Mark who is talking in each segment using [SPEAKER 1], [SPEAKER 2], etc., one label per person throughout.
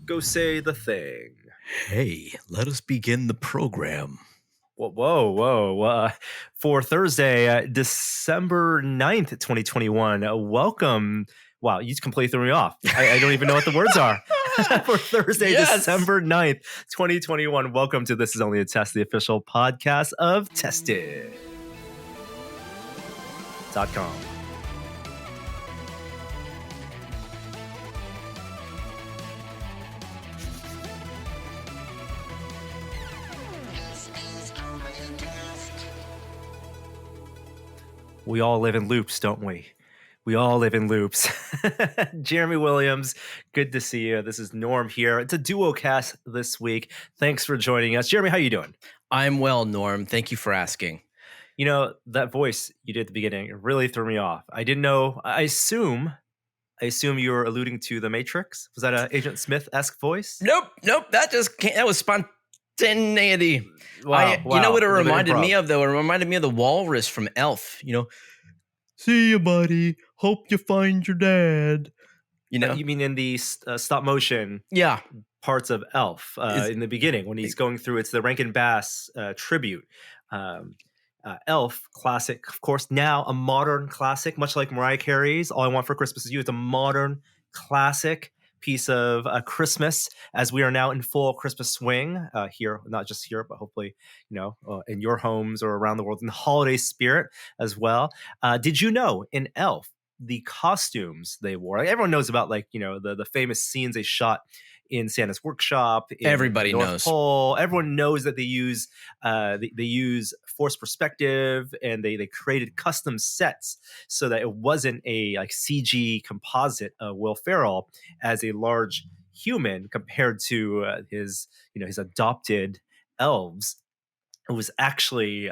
[SPEAKER 1] Go say the thing.
[SPEAKER 2] Hey, let us begin the program.
[SPEAKER 1] Whoa. For Thursday, December 9th, 2021, welcome. Wow, you just completely threw me off. I don't even know what the words are. For Thursday,
[SPEAKER 2] Yes.
[SPEAKER 1] December 9th, 2021, welcome to This Is Only a Test, the official podcast of Tested.com. We all live in loops, don't we? We all live in loops. Jeremy Williams, good to see you. This is Norm here. It's a Duocast this week. Thanks for joining us. Jeremy, how you doing?
[SPEAKER 2] I'm well, Norm. Thank you for asking.
[SPEAKER 1] You know, that voice you did at the beginning really threw me off. I didn't know. I assume you were alluding to The Matrix. Was that an Agent Smith-esque voice?
[SPEAKER 2] Nope. That was spontaneity.
[SPEAKER 1] Wow.
[SPEAKER 2] You know what it reminded me of, though? It reminded me of the walrus from Elf. See you, buddy. Hope you find your dad.
[SPEAKER 1] You mean in the stop motion?
[SPEAKER 2] Yeah.
[SPEAKER 1] Parts of Elf in the beginning when he's going through, it's the Rankin Bass tribute. Elf classic, of course, now a modern classic, much like Mariah Carey's All I Want for Christmas Is You. It's a modern classic piece of Christmas, as we are now in full Christmas swing here, not just here, but hopefully, in your homes or around the world, in the holiday spirit as well. Did you know in Elf, the costumes they wore, everyone knows about, the famous scenes they shot in Santa's workshop, in
[SPEAKER 2] Everybody
[SPEAKER 1] the North
[SPEAKER 2] knows.
[SPEAKER 1] Pole. Everyone knows that they use forced perspective, and they created custom sets so that it wasn't a CG composite of Will Ferrell as a large human compared to his adopted elves. It was actually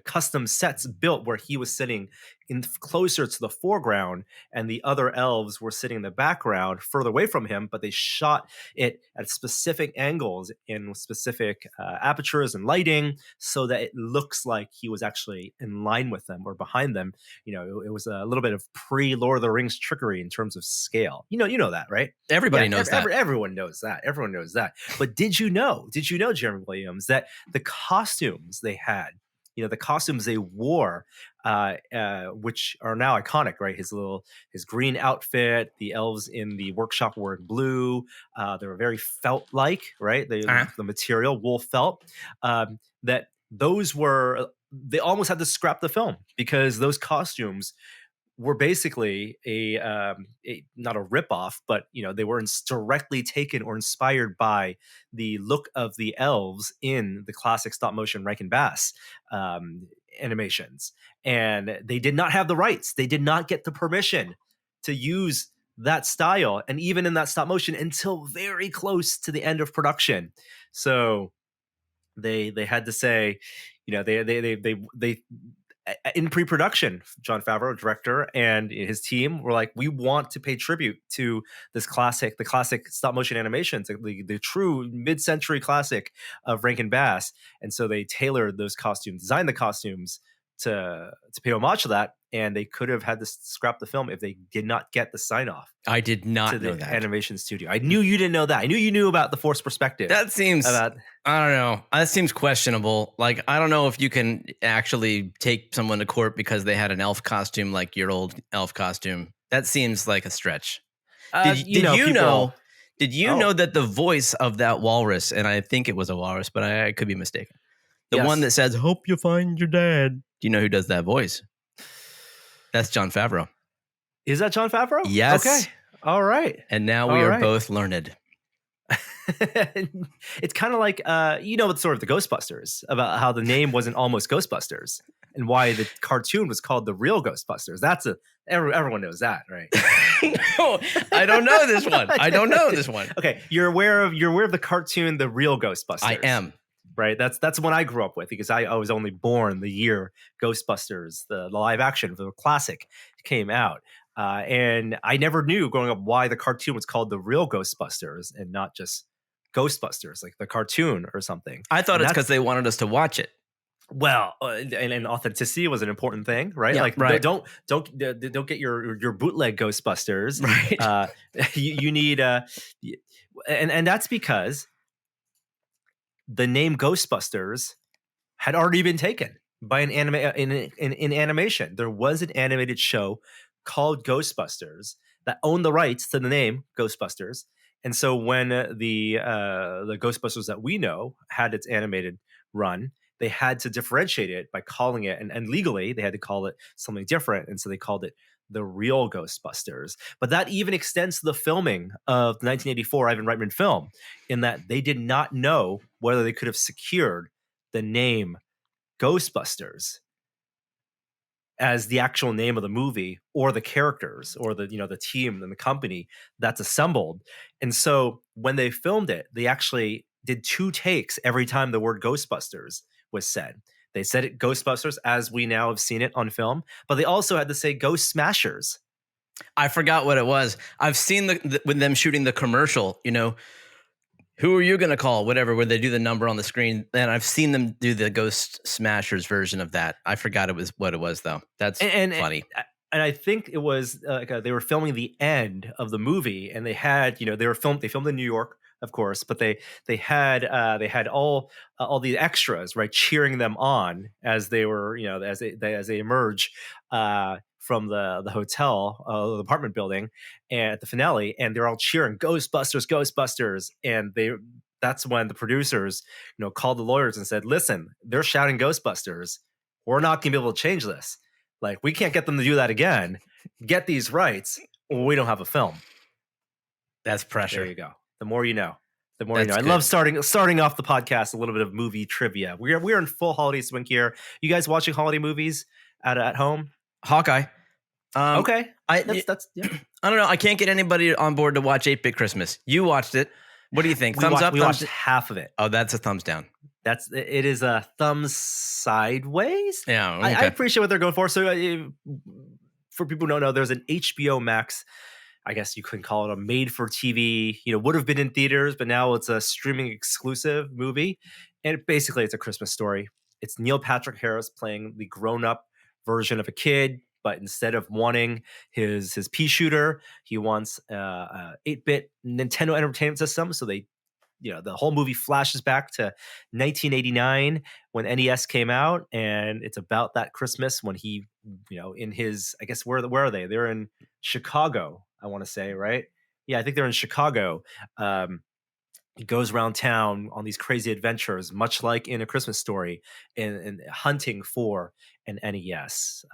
[SPEAKER 1] custom sets built where he was sitting in closer to the foreground and the other elves were sitting in the background further away from him, but they shot it at specific angles in specific apertures and lighting so that it looks like he was actually in line with them or behind them. It was a little bit of pre-Lord of the Rings trickery in terms of scale. You know that, right?
[SPEAKER 2] Everybody knows that.
[SPEAKER 1] Everyone knows that. Everyone knows that. But did you know, Jeremy Williams, that the costumes they had, the costumes they wore, which are now iconic, right? His green outfit, the elves in the workshop were in blue. They were very felt-like, right? The material, wool felt. That those were, they almost had to scrap the film because those costumes were basically a not a ripoff, but they were directly taken or inspired by the look of the elves in the classic stop motion Rankin Bass animations, and they did not have the rights. They did not get the permission to use that style, and even in that stop motion until very close to the end of production. So they had to say, they in pre-production, Jon Favreau, director, and his team were like, we want to pay tribute to the classic stop-motion animations, the true mid-century classic of Rankin Bass. And so they tailored those costumes, designed the costumes to pay homage to that, and they could have had to scrap the film if they did not get the sign-off.
[SPEAKER 2] I did not
[SPEAKER 1] to
[SPEAKER 2] know
[SPEAKER 1] the
[SPEAKER 2] that.
[SPEAKER 1] animation studio. I knew you didn't know that. I knew you knew about the forced perspective.
[SPEAKER 2] That seems, I don't know. That seems questionable. Like, I don't know if you can actually take someone to court because they had an elf costume like your old elf costume. That seems like a stretch. Did you know that the voice of that walrus, and I think it was a walrus, but I could be mistaken. The one that says, "Hope you find your dad." Do you know who does that voice? That's Jon Favreau.
[SPEAKER 1] Is that Jon Favreau?
[SPEAKER 2] Yes.
[SPEAKER 1] Okay. All right.
[SPEAKER 2] And now we are both learned.
[SPEAKER 1] It's kind of like, it's sort of the Ghostbusters, about how the name wasn't almost Ghostbusters and why the cartoon was called The Real Ghostbusters. Everyone knows that, right?
[SPEAKER 2] No, I don't know this one.
[SPEAKER 1] Okay. You're aware of the cartoon, The Real Ghostbusters.
[SPEAKER 2] I am.
[SPEAKER 1] Right. That's the one I grew up with because I was only born the year Ghostbusters, the live action, the classic, came out. And I never knew growing up why the cartoon was called The Real Ghostbusters and not just Ghostbusters, like the cartoon or something.
[SPEAKER 2] I thought it's because they wanted us to watch it.
[SPEAKER 1] Well, and authenticity was an important thing, right?
[SPEAKER 2] Yeah,
[SPEAKER 1] Like,
[SPEAKER 2] right.
[SPEAKER 1] don't get your bootleg Ghostbusters.
[SPEAKER 2] Right.
[SPEAKER 1] Uh, you need and that's because the name Ghostbusters had already been taken by an anime in animation. There was an animated show called Ghostbusters that owned the rights to the name Ghostbusters. And so when the Ghostbusters that we know had its animated run, they had to differentiate it by calling it, and legally they had to call it something different. And so they called it the Real Ghostbusters. But that even extends to the filming of the 1984 Ivan Reitman film, in that they did not know whether they could have secured the name Ghostbusters as the actual name of the movie, or the characters, or the team and the company that's assembled. And so when they filmed it, they actually did two takes every time the word Ghostbusters was said. They said it Ghostbusters as we now have seen it on film, but they also had to say Ghost Smashers.
[SPEAKER 2] I forgot what it was. I've seen with them shooting the commercial, who are you going to call? Whatever, where they do the number on the screen. And I've seen them do the Ghost Smashers version of that. I forgot it was what it was, though. That's funny.
[SPEAKER 1] And I think it was they were filming the end of the movie, and they had they filmed in New York, of course, but they had all the extras, right, cheering them on as they were as they emerge from the hotel, the apartment building, and at the finale, and they're all cheering Ghostbusters, Ghostbusters. And that's when the producers called the lawyers and said, listen, they're shouting Ghostbusters, we're not gonna be able to change this. Like, we can't get them to do that again. Get these rights, or we don't have a film.
[SPEAKER 2] That's pressure.
[SPEAKER 1] There you go. The more you know. The more
[SPEAKER 2] That's
[SPEAKER 1] you know. I
[SPEAKER 2] good.
[SPEAKER 1] love starting off the podcast a little bit of movie trivia. We're in full holiday swing here. You guys watching holiday movies at home?
[SPEAKER 2] Hawkeye.
[SPEAKER 1] Okay.
[SPEAKER 2] That's yeah. I don't know. I can't get anybody on board to watch 8-Bit Christmas. You watched it. What do you think? Thumbs up?
[SPEAKER 1] We watched half of it.
[SPEAKER 2] Oh, that's a thumbs down.
[SPEAKER 1] It is a thumbs sideways.
[SPEAKER 2] Yeah, okay.
[SPEAKER 1] I appreciate what they're going for. So for people who don't know, there's an HBO Max, I guess you could call it a made for TV, would have been in theaters, but now it's a streaming exclusive movie. And basically it's a Christmas story. It's Neil Patrick Harris playing the grown up version of a kid, but instead of wanting his pea shooter, he wants 8-bit Nintendo Entertainment System. So the whole movie flashes back to 1989 when NES came out, and it's about that Christmas when he, in his, I guess, where are they? They're in Chicago, I want to say, right? Yeah, I think they're in Chicago. He goes around town on these crazy adventures, much like in A Christmas Story, and hunting for an NES.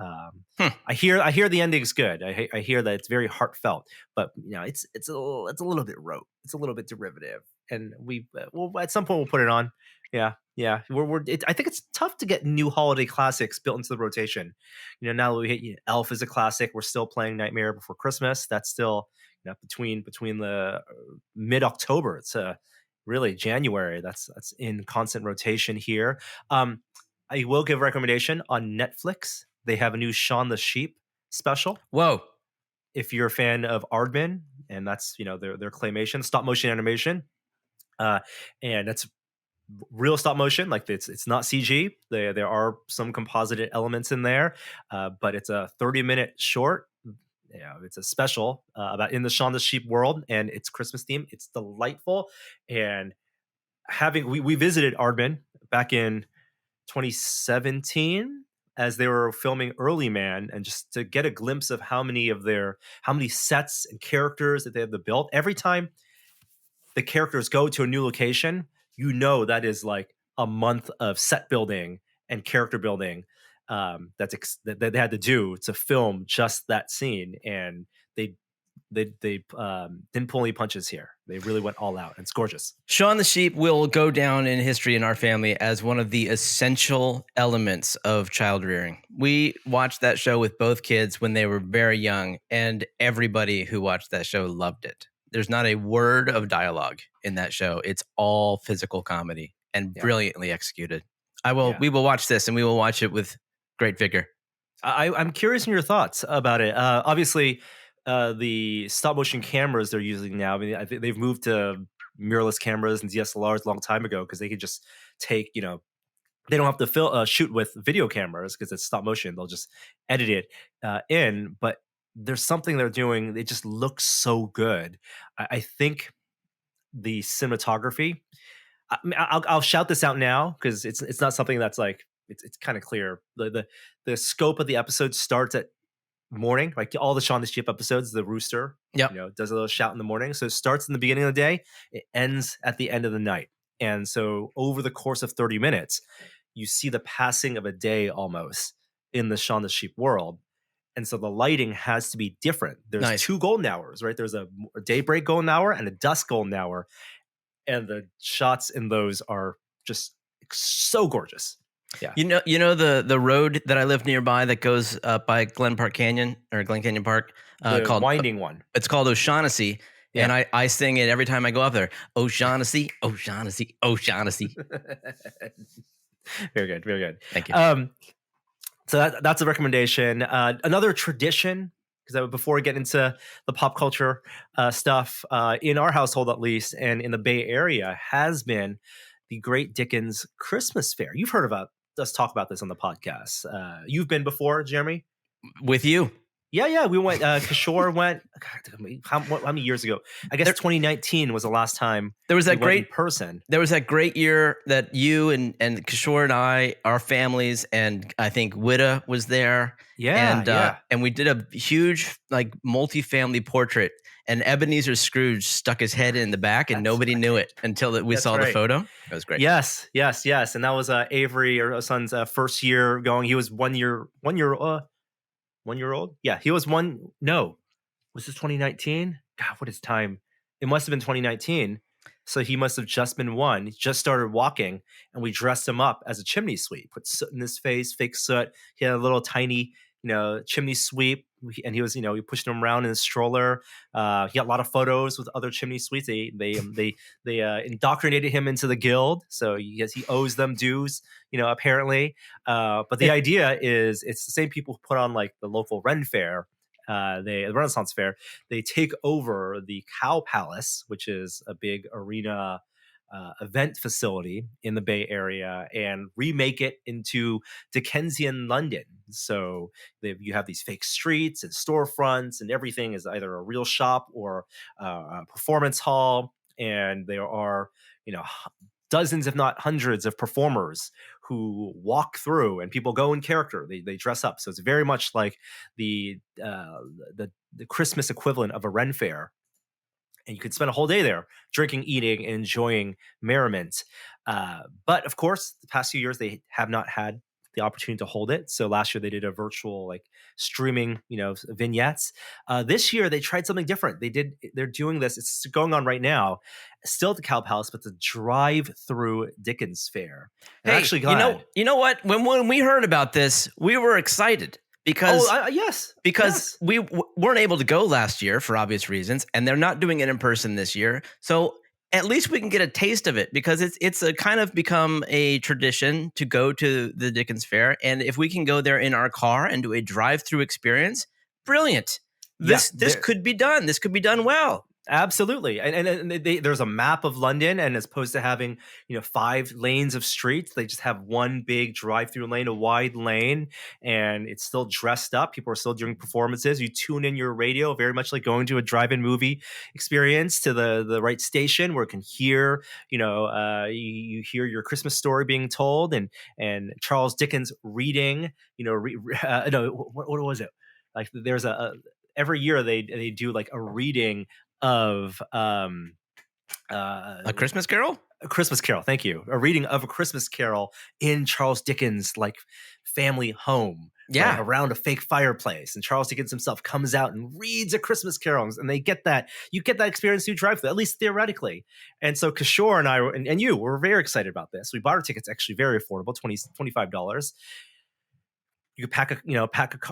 [SPEAKER 1] I hear the ending's good. I hear that it's very heartfelt, but it's a little bit rote. It's a little bit derivative, and at some point we'll put it on. Yeah. I think it's tough to get new holiday classics built into the rotation. Now that we hit Elf is a classic, we're still playing Nightmare Before Christmas. That's still between the mid October. It's really January. That's in constant rotation here. I will give a recommendation on Netflix. They have a new Shaun the Sheep special.
[SPEAKER 2] Whoa.
[SPEAKER 1] If you're a fan of Aardman, and that's their claymation, stop motion animation, and that's real stop motion, like it's not CG. There are some composited elements in there, but it's a 30-minute short. It's a special about in the Shaun the Sheep world, and it's Christmas theme. It's delightful. And we visited Aardman back in 2017 as they were filming Early Man, and just to get a glimpse of how many sets and characters that they have built. Every time the characters go to a new location, that is like a month of set building and character building that they had to do to film just that scene. And they didn't pull any punches here. They really went all out. And it's gorgeous.
[SPEAKER 2] Shaun the Sheep will go down in history in our family as one of the essential elements of child rearing. We watched that show with both kids when they were very young, and everybody who watched that show loved it. There's not a word of dialogue in that show. It's all physical comedy and brilliantly executed. We will watch this, and we will watch it with great vigor.
[SPEAKER 1] I'm curious in your thoughts about it. Obviously, the stop motion cameras they're using now, I mean, I think they've moved to mirrorless cameras and DSLRs a long time ago, because they could just take they don't have to shoot with video cameras because it's stop motion. They'll just edit it in. But there's something they're doing. It just looks so good. I think the cinematography. I'll shout this out now because it's not something that's like it's kind of clear. The scope of the episode starts at morning, like all the Shaun the Sheep episodes. The rooster,
[SPEAKER 2] Yep.
[SPEAKER 1] does a little shout in the morning. So it starts in the beginning of the day, it ends at the end of the night, and so over the course of 30 minutes, you see the passing of a day almost in the Shaun the Sheep world. And so the lighting has to be different. There's
[SPEAKER 2] Nice.
[SPEAKER 1] two golden hours, right? There's a daybreak golden hour and a dusk golden hour. And the shots in those are just so gorgeous. Yeah.
[SPEAKER 2] You know the road that I live nearby that goes up by Glen Canyon Park,
[SPEAKER 1] The
[SPEAKER 2] called
[SPEAKER 1] winding one.
[SPEAKER 2] it's called O'Shaughnessy,
[SPEAKER 1] Yeah.
[SPEAKER 2] and I sing it every time I go up there. O'Shaughnessy, O'Shaughnessy, O'Shaughnessy.
[SPEAKER 1] Very good. Very good.
[SPEAKER 2] Thank you.
[SPEAKER 1] So that's a recommendation. Another tradition, because before we get into the pop culture stuff, in our household at least, and in the Bay Area, has been the Great Dickens Christmas Fair. You've heard about us talk about this on the podcast. You've been before, Jeremy?
[SPEAKER 2] With you.
[SPEAKER 1] Yeah, we went. Kishore went. God, how many years ago? I guess 2019 was the last time
[SPEAKER 2] There was that
[SPEAKER 1] we went in
[SPEAKER 2] great
[SPEAKER 1] person.
[SPEAKER 2] There was that great year that you and Kishore and I, our families, and I think Witta was there.
[SPEAKER 1] Yeah.
[SPEAKER 2] And we did a huge like multi-family portrait, and Ebenezer Scrooge stuck his head in the back, and nobody knew it until we saw the photo. It was great.
[SPEAKER 1] Yes, and that was Avery, our son's first year going. He was 1 year, 1 year old. Yeah, he was one. No, was this 2019? God, what is time? It must have been 2019. So he must have just been one. He just started walking, and we dressed him up as a chimney sweep. Put soot in his face, fake soot. He had a little tiny, chimney sweep, and he was, we pushed him around in his stroller. He got a lot of photos with other chimney sweeps. They indoctrinated him into the guild, so he owes them dues, apparently. But the idea is it's the same people who put on like the local Ren Fair. The Renaissance Fair, they take over the Cow Palace, which is a big arena event facility in the Bay Area, and remake it into Dickensian London. So you have these fake streets and storefronts, and everything is either a real shop or a performance hall. And there are, dozens, if not hundreds, of performers who walk through, and people go in character. They dress up, so it's very much like the Christmas equivalent of a Ren Fair, and you could spend a whole day there drinking, eating, and enjoying merriment. But of course, the past few years they have not had the opportunity to hold it. So last year they did a virtual like streaming, vignettes. This year they tried something different. They're doing this. It's going on right now, still at the Cow Palace, but the drive-through Dickens Fair. And
[SPEAKER 2] Hey,
[SPEAKER 1] actually,
[SPEAKER 2] you know what? When we heard about this, we were excited because
[SPEAKER 1] yes.
[SPEAKER 2] we weren't able to go last year for obvious reasons, and they're not doing it in person this year. So at least we can get a taste of it, because it's a kind of become a tradition to go to the Dickens Fair, and if we can go there in our car and do a drive-through experience, brilliant. This could be done. This could be done well.
[SPEAKER 1] Absolutely. And there's a map of London, and as opposed to having, 5 lanes of streets, they just have one big drive-through lane, a wide lane, and it's still dressed up. People are still doing performances. You tune in your radio, very much like going to a drive-in movie experience, to the right station where you can hear, you hear your Christmas story being told, and Charles Dickens reading, what was it? Like there's every year they do like a reading of
[SPEAKER 2] A Christmas Carol?
[SPEAKER 1] A Christmas Carol, thank you. A reading of A Christmas Carol in Charles Dickens' like family home.
[SPEAKER 2] Yeah.
[SPEAKER 1] Right, around a fake fireplace, and Charles Dickens himself comes out and reads A Christmas Carol, and you get that experience through drive-through, at least theoretically. And so Kishore and I and you were very excited about this. We bought our tickets actually very affordable, $25. You could pack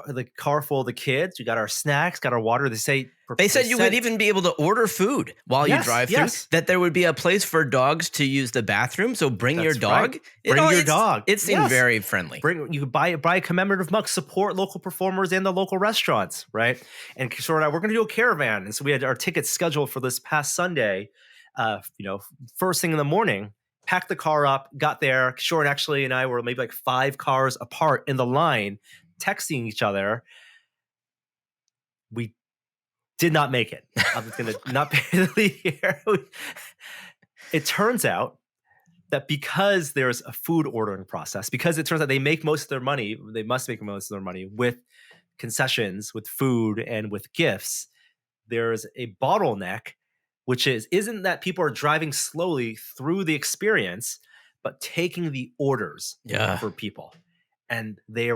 [SPEAKER 1] the car full of the kids. We got our snacks, got our water. They said
[SPEAKER 2] you would even be able to order food while you drive through.
[SPEAKER 1] Yes.
[SPEAKER 2] That there would be a place for dogs to use the bathroom. So bring your dog.
[SPEAKER 1] Right. Bring your dog.
[SPEAKER 2] It seemed very friendly.
[SPEAKER 1] You could buy a commemorative mug. Support local performers and the local restaurants, right? And Kishore and I, we're going to do a caravan, and so we had our tickets scheduled for this past Sunday. First thing in the morning. packed the car up, got there. Kishore and I were maybe like 5 cars apart in the line, texting each other. We did not make it. I'm just going to not pay the lead here. It turns out that because there's a food ordering process, because it turns out they make most of their money, they must make most of their money with concessions, with food, and with gifts. There's a bottleneck, which isn't that people are driving slowly through the experience, but taking the orders for people. And they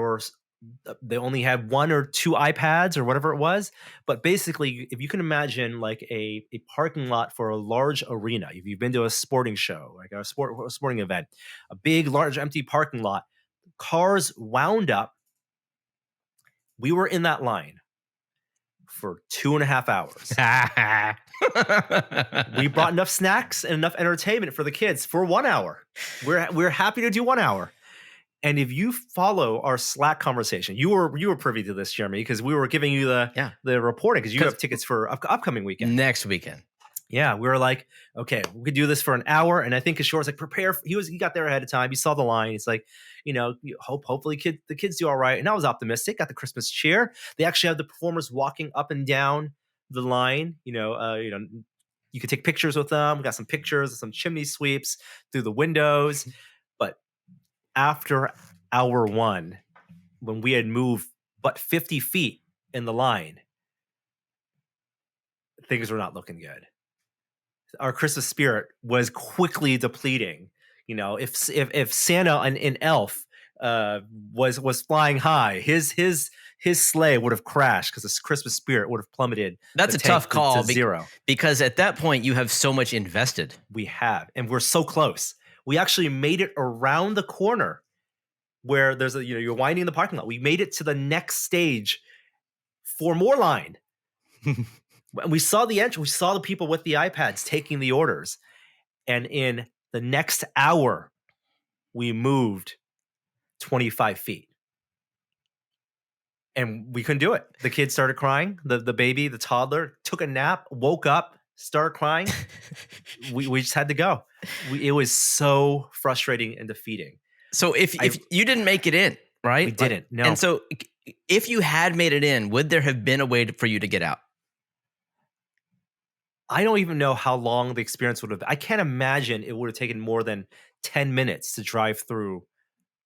[SPEAKER 1] only had 1 or 2 iPads or whatever it was. But basically, if you can imagine like a parking lot for a large arena, if you've been to a sporting show, like a sporting event, a big, large, empty parking lot, cars wound up. We were in that line for 2.5 hours. We brought enough snacks and enough entertainment for the kids for 1 hour. We're happy to do 1 hour. And if you follow our Slack conversation, you were privy to this, Jeremy, because we were giving you the reporting because you have tickets for upcoming weekend.
[SPEAKER 2] Next weekend.
[SPEAKER 1] Yeah, we were like, okay, we could do this for an hour. And I think Kishore's like, prepare. He got there ahead of time. He saw the line. He's like, hopefully the kids do all right. And I was optimistic. Got the Christmas cheer. They actually have the performers walking up and down the line. You could take pictures with them. We got some pictures of some chimney sweeps through the windows. But after hour 1, when we had moved but 50 feet in the line, things were not looking good. Our Christmas spirit was quickly depleting. If Santa and Elf was flying high, his sleigh would have crashed because the Christmas spirit would have plummeted.
[SPEAKER 2] That's a tough call
[SPEAKER 1] to zero.
[SPEAKER 2] Because at that point you have so much invested.
[SPEAKER 1] We have, and we're so close. We actually made it around the corner where there's you're winding in the parking lot. We made it to the next stage for more line. We saw the entry. We saw the people with the iPads taking the orders. And in the next hour, we moved 25 feet. And we couldn't do it. The kids started crying. The baby, the toddler, took a nap, woke up, started crying. we just had to go. It was so frustrating and defeating.
[SPEAKER 2] So if you didn't make it in, right?
[SPEAKER 1] We didn't, no.
[SPEAKER 2] And so if you had made it in, would there have been a way for you to get out?
[SPEAKER 1] I don't even know how long the experience would have. I can't imagine it would have taken more than 10 minutes to drive through,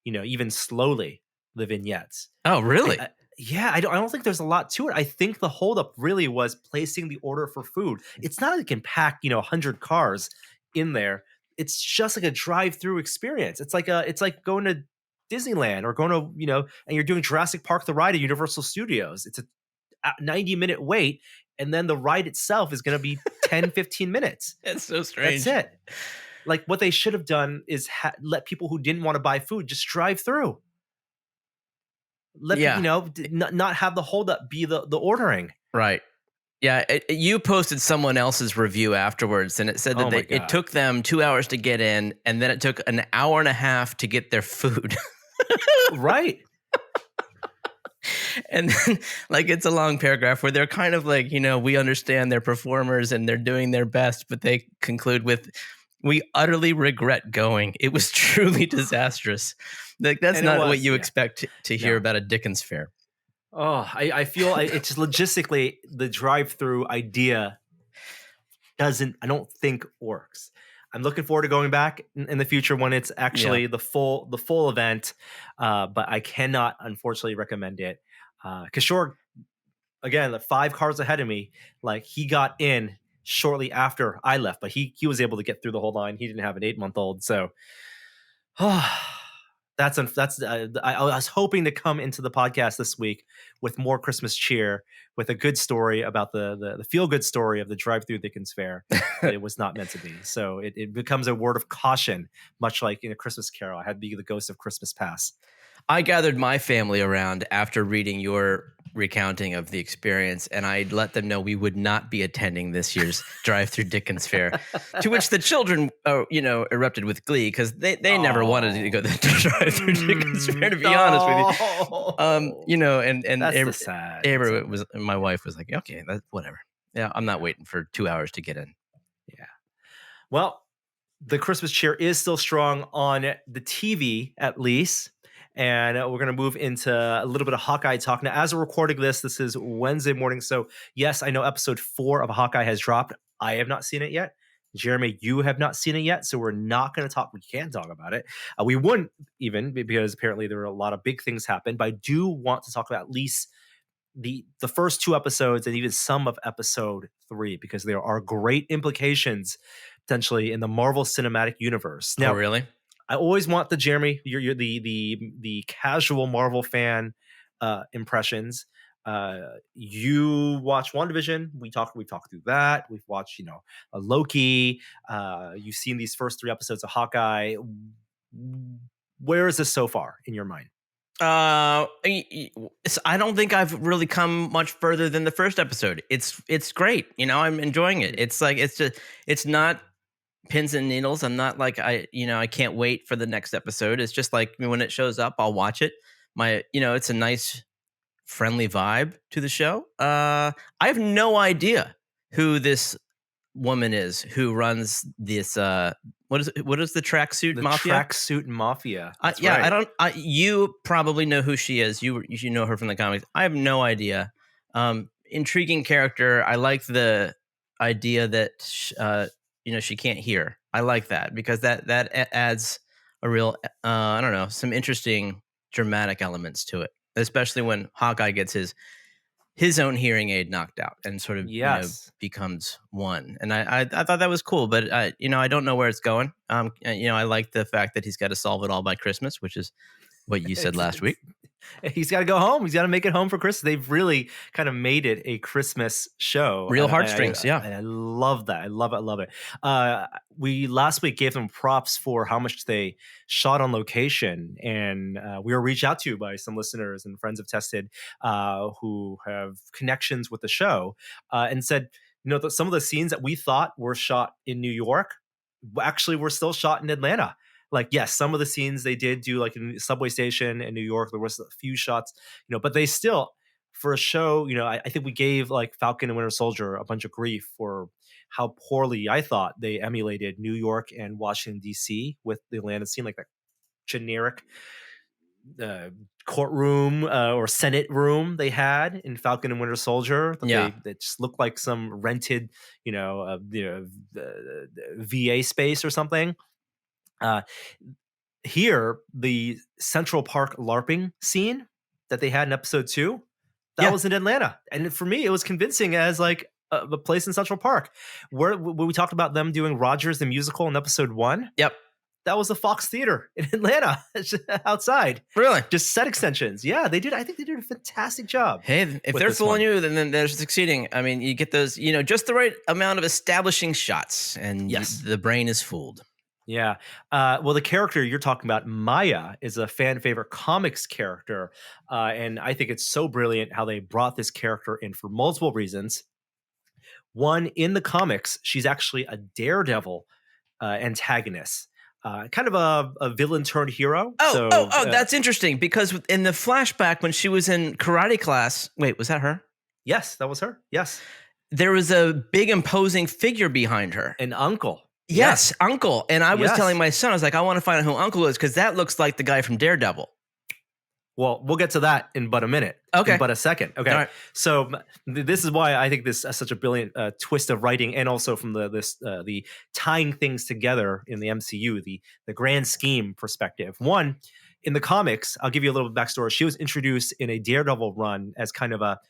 [SPEAKER 1] even slowly, the vignettes.
[SPEAKER 2] Oh, really?
[SPEAKER 1] I don't think there's a lot to it. I think the holdup really was placing the order for food. It's not like you can pack, 100 cars in there. It's just like a drive-through experience. It's like going to Disneyland or going to, and you're doing Jurassic Park the ride at Universal Studios. It's a 90-minute wait. And then the ride itself is going to be 10, 15 minutes.
[SPEAKER 2] That's so strange.
[SPEAKER 1] That's it. Like what they should have done is let people who didn't want to buy food just drive through. Not have the holdup be the ordering.
[SPEAKER 2] Right. Yeah. You posted someone else's review afterwards, and it said that it took them 2 hours to get in, and then it took an hour and a half to get their food.
[SPEAKER 1] Right.
[SPEAKER 2] And then, it's a long paragraph where they're kind of like, we understand they're performers and they're doing their best, but they conclude with, we utterly regret going. It was truly disastrous. That's not what you expect to hear about a Dickens fair.
[SPEAKER 1] Oh, I feel it's just logistically the drive-through idea I don't think works. I'm looking forward to going back in the future when it's actually the full event, but I cannot unfortunately recommend it. Kishore, again, the 5 cars ahead of me, he got in shortly after I left, but he was able to get through the whole line. He didn't have an 8-month-old, so I was hoping to come into the podcast this week with more Christmas cheer, with a good story about the feel-good story of the drive-through Dickens Fair. It was not meant to be. So it becomes a word of caution, much like in A Christmas Carol. I had to be the ghost of Christmas Past.
[SPEAKER 2] I gathered my family around after reading your recounting of the experience, and I let them know we would not be attending this year's drive-through Dickens Fair. To which the children, erupted with glee because they never wanted to go to the drive-through Dickens Fair. To be honest with you, and
[SPEAKER 1] that's sad.
[SPEAKER 2] My wife was like, okay, that's whatever. Yeah, I'm not waiting for 2 hours to get in.
[SPEAKER 1] Yeah. Well, the Christmas cheer is still strong on the TV, at least. And we're going to move into a little bit of Hawkeye talk. Now, as we're recording this, this is Wednesday morning. So, yes, I know episode 4 of Hawkeye has dropped. I have not seen it yet. Jeremy, you have not seen it yet. So, we're not going to talk. We can talk about it. We wouldn't even, because apparently there are a lot of big things happen. But I do want to talk about at least the first 2 episodes and even some of episode 3, because there are great implications potentially in the Marvel Cinematic Universe.
[SPEAKER 2] Oh,
[SPEAKER 1] Now,
[SPEAKER 2] really?
[SPEAKER 1] I always want the Jeremy, you're the casual Marvel fan impressions. You watch WandaVision. We've talked through that. We've watched, a Loki. You've seen these first 3 episodes of Hawkeye. Where is this so far in your mind?
[SPEAKER 2] I don't think I've really come much further than the first episode. It's great. I'm enjoying it. It's like, it's not pins and needles. I'm not like, I can't wait for the next episode. It's just like when it shows up, I'll watch it. It's a nice, friendly vibe to the show. I have no idea who this woman is who runs this, what is the tracksuit mafia?
[SPEAKER 1] Tracksuit mafia.
[SPEAKER 2] Yeah,
[SPEAKER 1] right.
[SPEAKER 2] I don't. You probably know who she is. You know her from the comics. I have no idea. Intriguing character. I like the idea that she can't hear. I like that because that adds a real I don't know, some interesting dramatic elements to it, especially when Hawkeye gets his own hearing aid knocked out and sort of becomes one. And I thought that was cool, but I don't know where it's going. I like the fact that he's got to solve it all by Christmas, which is what you said last week.
[SPEAKER 1] He's got to go home. He's got to make it home for Christmas. They've really kind of made it a Christmas show.
[SPEAKER 2] Real heartstrings, yeah.
[SPEAKER 1] And I love that. I love it. We last week gave them props for how much they shot on location, and we were reached out to by some listeners and friends of Tested who have connections with the show, and said, some of the scenes that we thought were shot in New York actually were still shot in Atlanta. Like, yes, some of the scenes they did do like in the subway station in New York, there was a few shots, but they still, for a show, I think we gave like Falcon and Winter Soldier a bunch of grief for how poorly I thought they emulated New York and Washington, D.C. with the Atlanta scene, like that generic courtroom or Senate room they had in Falcon and Winter Soldier. That just looked like some rented, VA space or something. Here, the Central Park LARPing scene that they had in episode 2, that was in Atlanta. And for me, it was convincing as like a place in Central Park. When we talked about them doing Rogers the Musical in episode 1.
[SPEAKER 2] Yep.
[SPEAKER 1] That was the Fox Theater in Atlanta outside.
[SPEAKER 2] Really?
[SPEAKER 1] Just set extensions. Yeah, they did. I think they did a fantastic job.
[SPEAKER 2] Hey, if they're fooling you, then they're succeeding. I mean, you get those, just the right amount of establishing shots, and the brain is fooled.
[SPEAKER 1] Yeah. Well, the character you're talking about, Maya, is a fan favorite comics character. And I think it's so brilliant how they brought this character in for multiple reasons. One, in the comics, she's actually a Daredevil antagonist. Kind of a villain turned hero.
[SPEAKER 2] That's interesting, because in the flashback when she was in karate class, wait, was that her?
[SPEAKER 1] Yes, that was her. Yes.
[SPEAKER 2] There was a big imposing figure behind her.
[SPEAKER 1] An uncle.
[SPEAKER 2] Yes, Uncle. And I was telling my son, I was like, I want to find out who Uncle is, because that looks like the guy from Daredevil.
[SPEAKER 1] Well, we'll get to that in but a minute.
[SPEAKER 2] Okay.
[SPEAKER 1] In but a second. Okay. Right. So this is why I think this is such a brilliant twist of writing, and also from the tying things together in the MCU, the grand scheme perspective. One, in the comics, I'll give you a little backstory. She was introduced in a Daredevil run as kind of a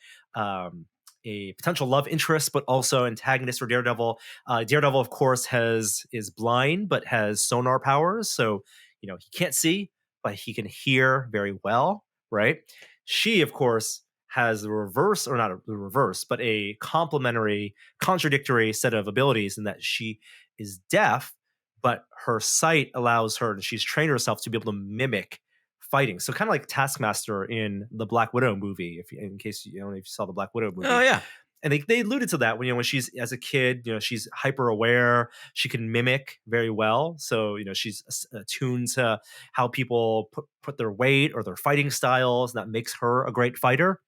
[SPEAKER 1] potential love interest, but also antagonist for Daredevil. Daredevil, of course, is blind, but has sonar powers. So, he can't see, but he can hear very well, right? She, of course, has the reverse, or not the reverse, but a complementary, contradictory set of abilities in that she is deaf, but her sight allows her, and she's trained herself to be able to mimic fighting. So kind of like Taskmaster in the Black Widow movie, in case you don't know if you saw the Black Widow movie.
[SPEAKER 2] Oh yeah.
[SPEAKER 1] And they alluded to that when she's as a kid, she's hyper aware, she can mimic very well. So she's attuned to how people put their weight or their fighting styles, and that makes her a great fighter.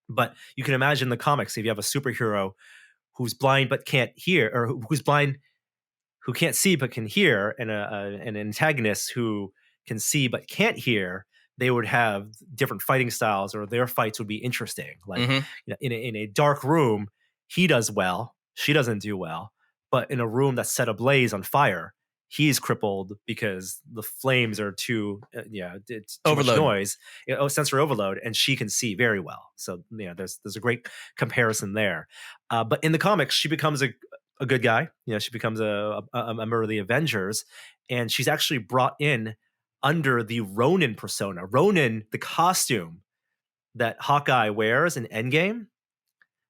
[SPEAKER 1] But you can imagine the comics, if you have a superhero who's blind but can't hear, or who's blind who can't see but can hear, and an antagonist who can see but can't hear, they would have different fighting styles, or their fights would be interesting. Like,
[SPEAKER 2] Mhm.
[SPEAKER 1] in a dark room, he does well, she doesn't do well. But in a room that's set ablaze on fire, he's crippled because the flames are it's too much
[SPEAKER 2] Overload.
[SPEAKER 1] noise, sensory overload, and she can see very well. So there's a great comparison there. But in the comics, she becomes a good guy. She becomes a member of the Avengers, and she's actually brought in under the Ronin persona. Ronin, the costume that Hawkeye wears in Endgame,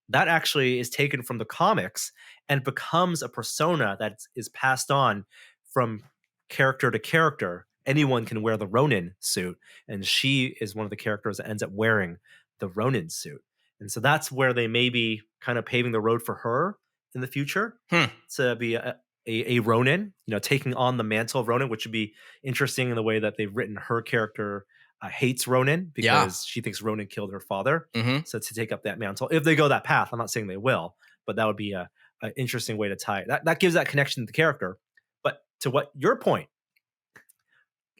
[SPEAKER 1] that actually is taken from the comics and becomes a persona that is passed on from character to character. Anyone can wear the Ronin suit, and she is one of the characters that ends up wearing the Ronin suit. And so that's where they may be kind of paving the road for her in the future to be a Ronin, taking on the mantle of Ronin, which would be interesting in the way that they've written her character. Hates Ronin because she thinks Ronin killed her father. So to take up that mantle, if they go that path, I'm not saying they will, but that would be an interesting way to tie it. That gives that connection to the character. But to what your point,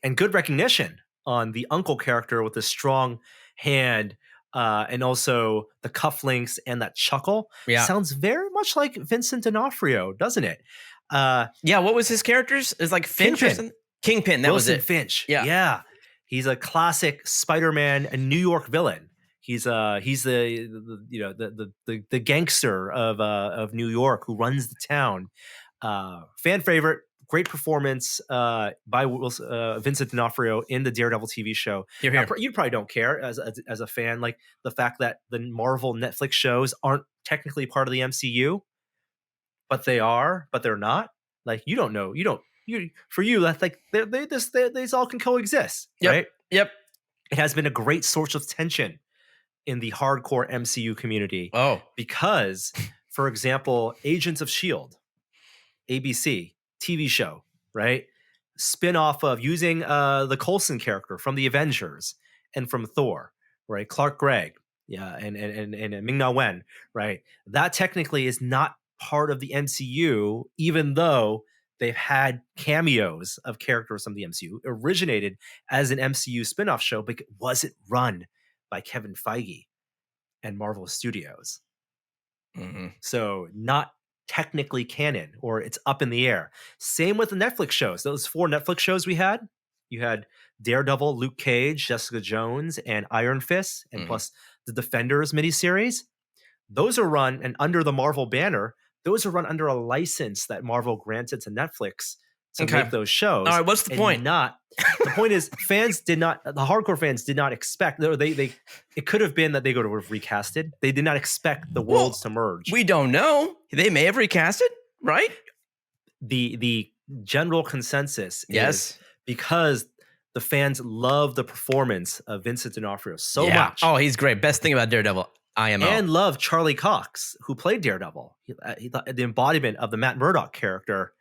[SPEAKER 1] and good recognition on the uncle character with the strong hand, and also the cufflinks and that chuckle, sounds very much like Vincent D'Onofrio, doesn't it?
[SPEAKER 2] What was his character's? It's like Finch or something? Kingpin. That
[SPEAKER 1] Wilson
[SPEAKER 2] was it.
[SPEAKER 1] Finch.
[SPEAKER 2] Yeah.
[SPEAKER 1] He's a classic Spider-Man and New York villain. He's the gangster of New York who runs the town. Fan favorite, great performance by Vincent D'Onofrio in the Daredevil TV show. You probably don't care as a fan, like the fact that the Marvel Netflix shows aren't technically part of the MCU, but they are, but they're not. Like, you don't know. For you, that's like they all can coexist, right?
[SPEAKER 2] Yep.
[SPEAKER 1] It has been a great source of tension in the hardcore MCU community. Because, for example, Agents of S.H.I.E.L.D., ABC TV show, right? Spin-off of using the Coulson character from the Avengers and from Thor, right? Clark Gregg, and Ming-Na Wen, right? That technically is not part of the MCU, even though they've had cameos of characters from the MCU. Originated as an MCU spin-off show, but it wasn't run by Kevin Feige and Marvel Studios. So not technically canon, or it's up in the air. Same with the Netflix shows. Those 4 Netflix shows we had. You had Daredevil, Luke Cage, Jessica Jones, and Iron Fist, and plus the Defenders miniseries. Those are run, and under the Marvel banner, those are run under a license that Marvel granted to Netflix to make those shows.
[SPEAKER 2] All right, what's the point?
[SPEAKER 1] The point is, the hardcore fans did not expect. It could have been that they would have recasted. They did not expect the worlds to merge.
[SPEAKER 2] We don't know. They may have recasted, right?
[SPEAKER 1] The general consensus is because the fans love the performance of Vincent D'Onofrio so much.
[SPEAKER 2] Oh, he's great. Best thing about Daredevil. IMO.
[SPEAKER 1] And love Charlie Cox, who played Daredevil. He the embodiment of the Matt Murdock character.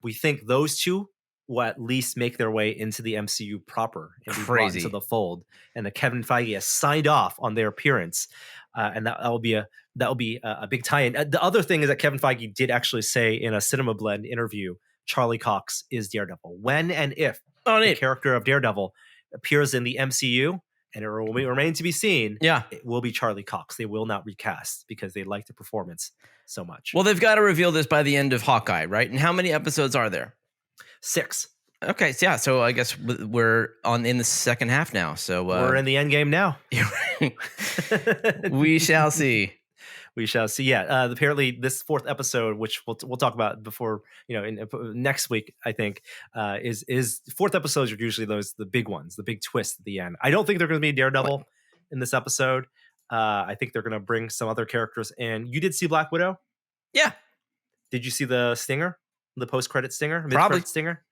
[SPEAKER 1] We think those two will at least make their way into the MCU proper and be brought into the fold. And that Kevin Feige has signed off on their appearance, and that will be a big tie-in. The other thing is that Kevin Feige did actually say in a Cinema Blend interview, Charlie Cox is Daredevil. When and if the character of Daredevil appears in the MCU, and it will remain to be seen, it will be Charlie Cox. They will not recast because they like the performance so much.
[SPEAKER 2] Well, they've got to reveal this by the end of Hawkeye, right? And how many episodes are there?
[SPEAKER 1] 6.
[SPEAKER 2] Okay, so I guess we're in the second half now. So
[SPEAKER 1] we're in the end game now.
[SPEAKER 2] We shall see.
[SPEAKER 1] We shall see. Yeah, apparently this 4th episode, which we'll talk about before, in next week, I think, is 4th episodes are usually the big ones, the big twist at the end. I don't think they're going to be Daredevil in this episode. I think they're going to bring some other characters in. You did see Black Widow?
[SPEAKER 2] Yeah.
[SPEAKER 1] Did you see the stinger, the post-credit stinger,
[SPEAKER 2] Probably
[SPEAKER 1] stinger?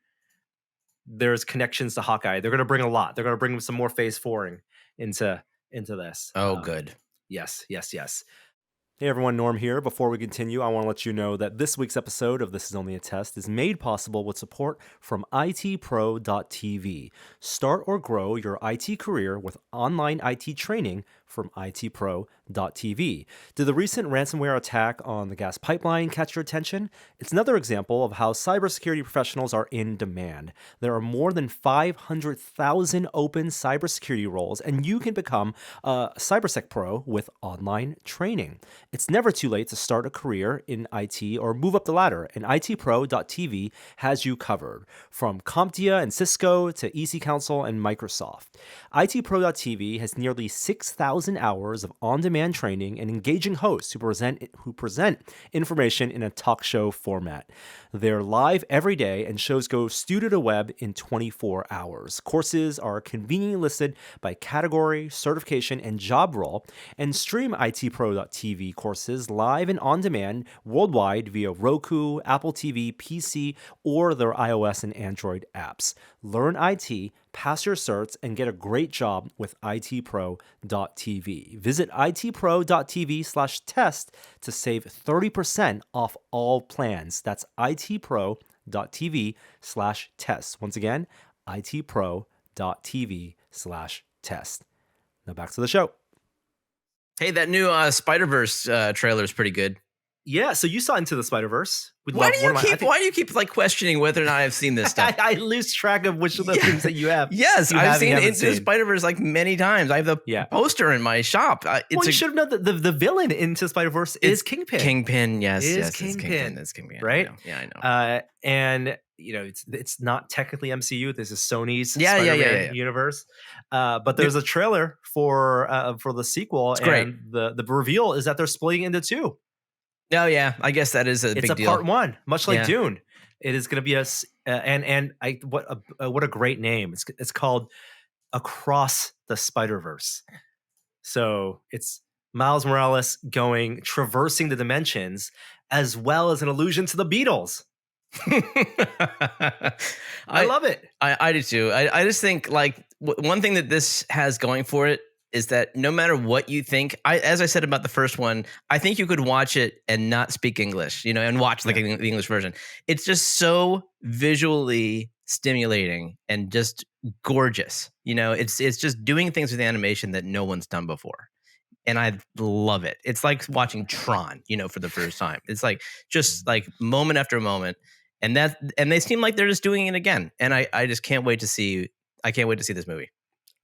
[SPEAKER 1] There's connections to Hawkeye. They're going to bring a lot. They're going to bring some more Phase 4ing into this.
[SPEAKER 2] Oh, good.
[SPEAKER 1] Yes. Hey everyone, Norm here. Before we continue, I want to let you know that this week's episode of This Is Only a Test is made possible with support from itpro.tv. Start or grow your IT career with online IT training from itpro.tv. Did the recent ransomware attack on the gas pipeline catch your attention? It's another example of how cybersecurity professionals are in demand. There are more than 500,000 open cybersecurity roles, and you can become a CyberSec Pro with online training. It's never too late to start a career in IT or move up the ladder, and itpro.tv has you covered. From CompTIA and Cisco to EC Council and Microsoft, itpro.tv has nearly 6,000 hours of on-demand training and engaging hosts who present information in a talk show format. They're live every day, and shows go studio to web in 24 hours. Courses are conveniently listed by category, certification, and job role, and stream itpro.tv courses live and on demand worldwide via Roku, Apple TV, PC, or their iOS and Android apps. Learn IT, pass your certs, and get a great job with itpro.tv. Visit itpro.tv/test to save 30% off all plans. That's itpro.tv/test. Once again, itpro.tv/test. Now back to the show.
[SPEAKER 2] Hey, that new Spiderverse trailer is pretty good.
[SPEAKER 1] Yeah, so you saw Into the Spiderverse.
[SPEAKER 2] Why do you keep like questioning whether or not I've seen this stuff?
[SPEAKER 1] I lose track of which of the things that you have.
[SPEAKER 2] Yes, I've seen Into the Spider-Verse like many times. I have the poster in my shop.
[SPEAKER 1] You should have known that the villain in Into the Spider-Verse is Kingpin.
[SPEAKER 2] Kingpin, yes,
[SPEAKER 1] It's Kingpin,
[SPEAKER 2] right?
[SPEAKER 1] I know. And it's not technically MCU. This is Sony's
[SPEAKER 2] Spider-Man
[SPEAKER 1] universe. But there's a trailer for the sequel, and the reveal is that they're splitting into two.
[SPEAKER 2] Oh yeah, I guess that is a big deal.
[SPEAKER 1] It's a part one, much like Dune. It is going to be what a great name. It's called Across the Spider-Verse. So it's Miles Morales traversing the dimensions, as well as an allusion to the Beatles. I love it.
[SPEAKER 2] I do too. I just think like one thing that this has going for it is that no matter what you think, as I said about the first one, I think you could watch it and not speak English, and watch the English version. It's just so visually stimulating and just gorgeous. It's just doing things with animation that no one's done before. And I love it. It's like watching Tron, for the first time. It's like just like moment after moment. And they seem like they're just doing it again. And I just can't wait to see this movie.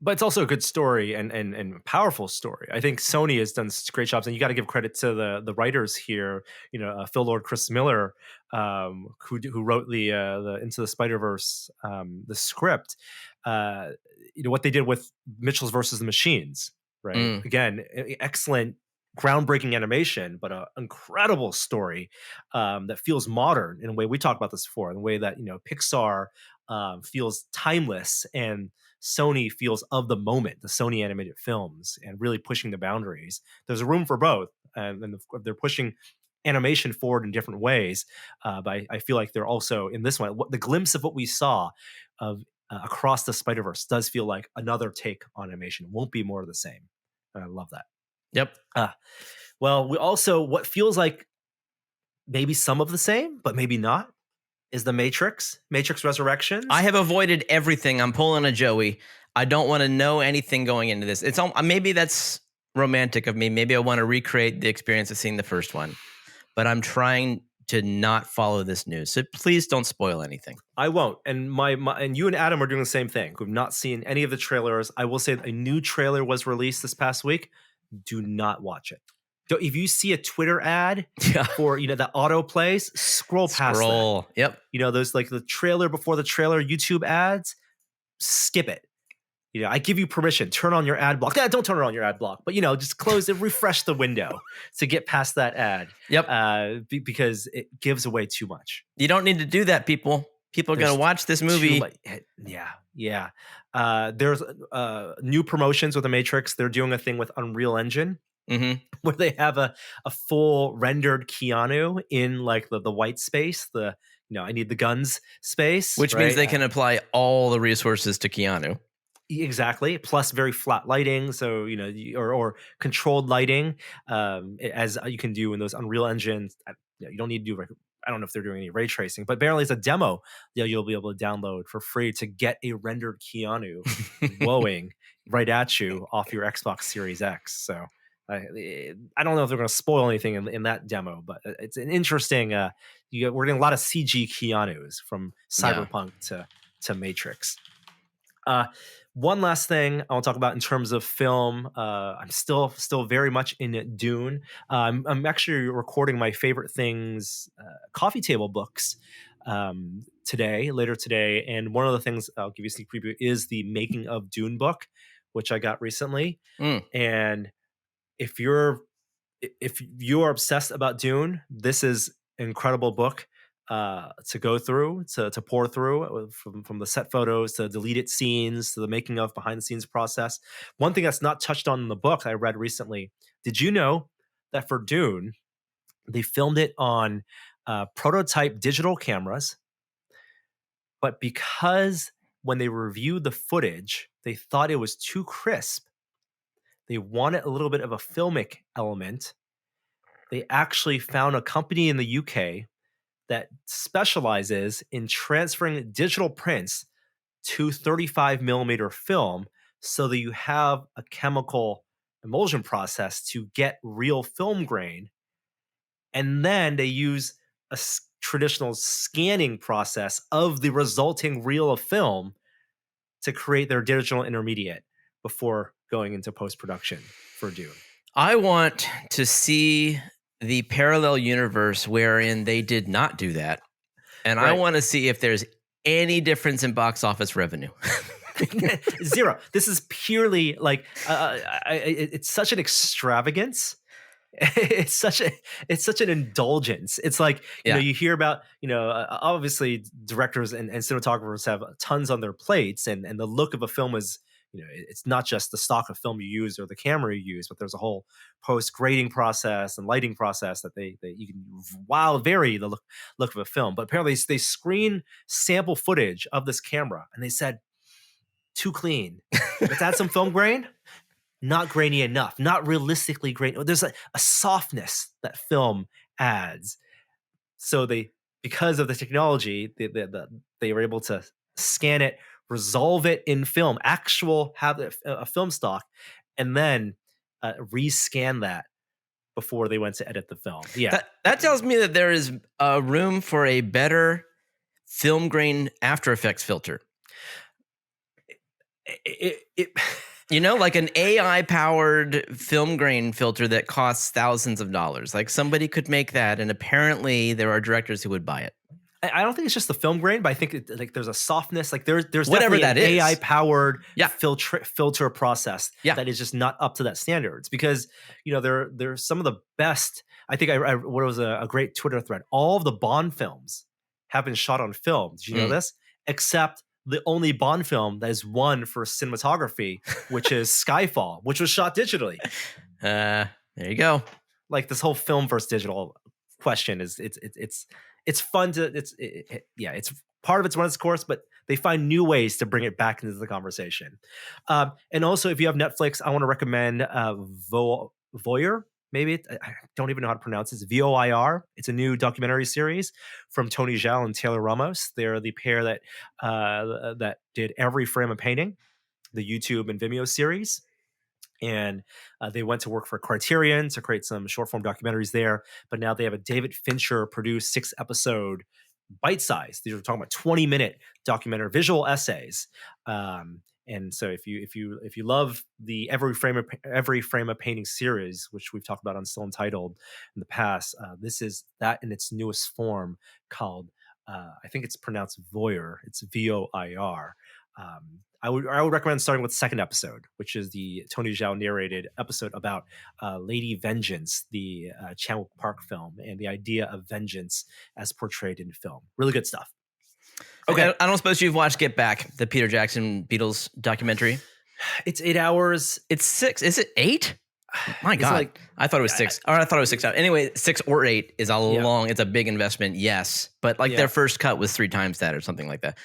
[SPEAKER 1] But it's also a good story and powerful story. I think Sony has done great jobs, and you got to give credit to the writers here. Phil Lord, Chris Miller, who wrote the Into the Spider-Verse the script. What they did with Mitchell's versus the Machines, right? Again, excellent, groundbreaking animation, but an incredible story that feels modern in a way. We talked about this before, in the way that Pixar feels timeless and Sony feels of the moment, the Sony animated films, and really pushing the boundaries. There's a room for both, and they're pushing animation forward in different ways. But I feel like they're also in this one. The glimpse of what we saw of Across the Spider-Verse does feel like another take on animation. It won't be more of the same. And I love that.
[SPEAKER 2] Yep.
[SPEAKER 1] Well, we also, what feels like maybe some of the same, but maybe not, is the Matrix Resurrections.
[SPEAKER 2] I have avoided everything. I'm pulling a Joey. I don't want to know anything going into this. It's maybe that's romantic of me. Maybe I want to recreate the experience of seeing the first one, but I'm trying to not follow this news. So please don't spoil anything.
[SPEAKER 1] I won't. And and you and Adam are doing the same thing. We've not seen any of the trailers. I will say a new trailer was released this past week. Do not watch it. So if you see a Twitter ad for that auto plays, scroll past that.
[SPEAKER 2] Yep.
[SPEAKER 1] Those like the trailer before the trailer YouTube ads, skip it. I give you permission. Turn on your ad block. Don't turn on your ad block, but just close it, refresh the window to get past that ad.
[SPEAKER 2] Yep.
[SPEAKER 1] Because it gives away too much.
[SPEAKER 2] You don't need to do that, people. People are going to watch this movie.
[SPEAKER 1] Yeah. There's new promotions with the Matrix. They're doing a thing with Unreal Engine. Where they have a full rendered Keanu in like the white space, I need the guns space,
[SPEAKER 2] which means they can apply all the resources to Keanu.
[SPEAKER 1] Exactly. Plus very flat lighting. So, or controlled lighting, as you can do in those Unreal Engines. You don't need to do, I don't know if they're doing any ray tracing, but apparently it's a demo you'll be able to download for free to get a rendered Keanu glowing right at you off your Xbox Series X. So I don't know if they're going to spoil anything in that demo, but it's an interesting. We're getting a lot of CG Keanu's from
[SPEAKER 2] Yeah.
[SPEAKER 1] Cyberpunk to Matrix. One last thing I want to talk about in terms of film. I'm still very much in Dune. I'm actually recording my favorite things coffee table books later today, and one of the things I'll give you a sneak preview is the Making of Dune book, which I got recently. And if you're obsessed about Dune, this is an incredible book to go through, to pour through, from the set photos to deleted scenes to the making of behind the scenes process. One thing that's not touched on in the book I read recently, did you know that for Dune, they filmed it on prototype digital cameras, but because when they reviewed the footage, they thought it was too crisp, they wanted a little bit of a filmic element. They actually found a company in the UK that specializes in transferring digital prints to 35 millimeter film so that you have a chemical emulsion process to get real film grain. And then they use a traditional scanning process of the resulting reel of film to create their digital intermediate before going into post-production for Dune.
[SPEAKER 2] I want to see the parallel universe wherein they did not do that. And
[SPEAKER 1] Right.
[SPEAKER 2] I want to see if there's any difference in box office revenue.
[SPEAKER 1] Zero. This is purely like it's such an extravagance. It's such an indulgence. It's like you hear about obviously directors and cinematographers have tons on their plates, and the look of a film is it's not just the stock of film you use or the camera you use, but there's a whole post grading process and lighting process that you can vary the look of a film. But apparently they screen sample footage of this camera and they said too clean. Let's add some film grain. Not grainy enough, not realistically grainy. There's a softness that film adds. So because of the technology, they were able to scan it, resolve it in film, have a film stock, and then rescan that before they went to edit the film. Yeah,
[SPEAKER 2] that tells me that there is room for a better film grain After Effects filter. Like an AI-powered film grain filter that costs thousands of dollars. Like somebody could make that, and apparently there are directors who would buy it.
[SPEAKER 1] I don't think it's just the film grain, but I think there's a softness. Like there's
[SPEAKER 2] whatever
[SPEAKER 1] definitely
[SPEAKER 2] that
[SPEAKER 1] an
[SPEAKER 2] is.
[SPEAKER 1] AI-powered filter process that is just not up to that standards. Because there's some of the best. I think I what was a great Twitter thread. All of the Bond films have been shot on film. Did you know this? Except the only Bond film that is won for cinematography, which is Skyfall, which was shot digitally.
[SPEAKER 2] There you go.
[SPEAKER 1] Like this whole film versus digital question is it's fun to it's part of it's run its course, but they find new ways to bring it back into the conversation. And also, if you have Netflix, I want to recommend Voyeur. Maybe I don't even know how to pronounce it. It's VOIR. It's a new documentary series from Tony Zhao and Taylor Ramos. They're the pair that did Every Frame of Painting, the YouTube and Vimeo series. And they went to work for Criterion to create some short form documentaries there. But now they have a David Fincher produced 6-episode bite size. These are talking about 20-minute documentary visual essays. And so if you love the Every Frame of Painting series, which we've talked about on Still Untitled in the past, this is that in its newest form called I think it's pronounced Voyeur. It's VOIR. I would recommend starting with the second episode, which is the Tony Zhao narrated episode about Lady Vengeance, the Chan-wook Park film, and the idea of vengeance as portrayed in film. Really good stuff.
[SPEAKER 2] Okay, I don't suppose you've watched Get Back, the Peter Jackson Beatles documentary.
[SPEAKER 1] It's 8 hours.
[SPEAKER 2] It's 6. Is it 8? My God, I thought it was 6. Or I thought it was 6 hours. Anyway, 6 or 8 is a long. It's a big investment, yes, but their first cut was 3 times that or something like that.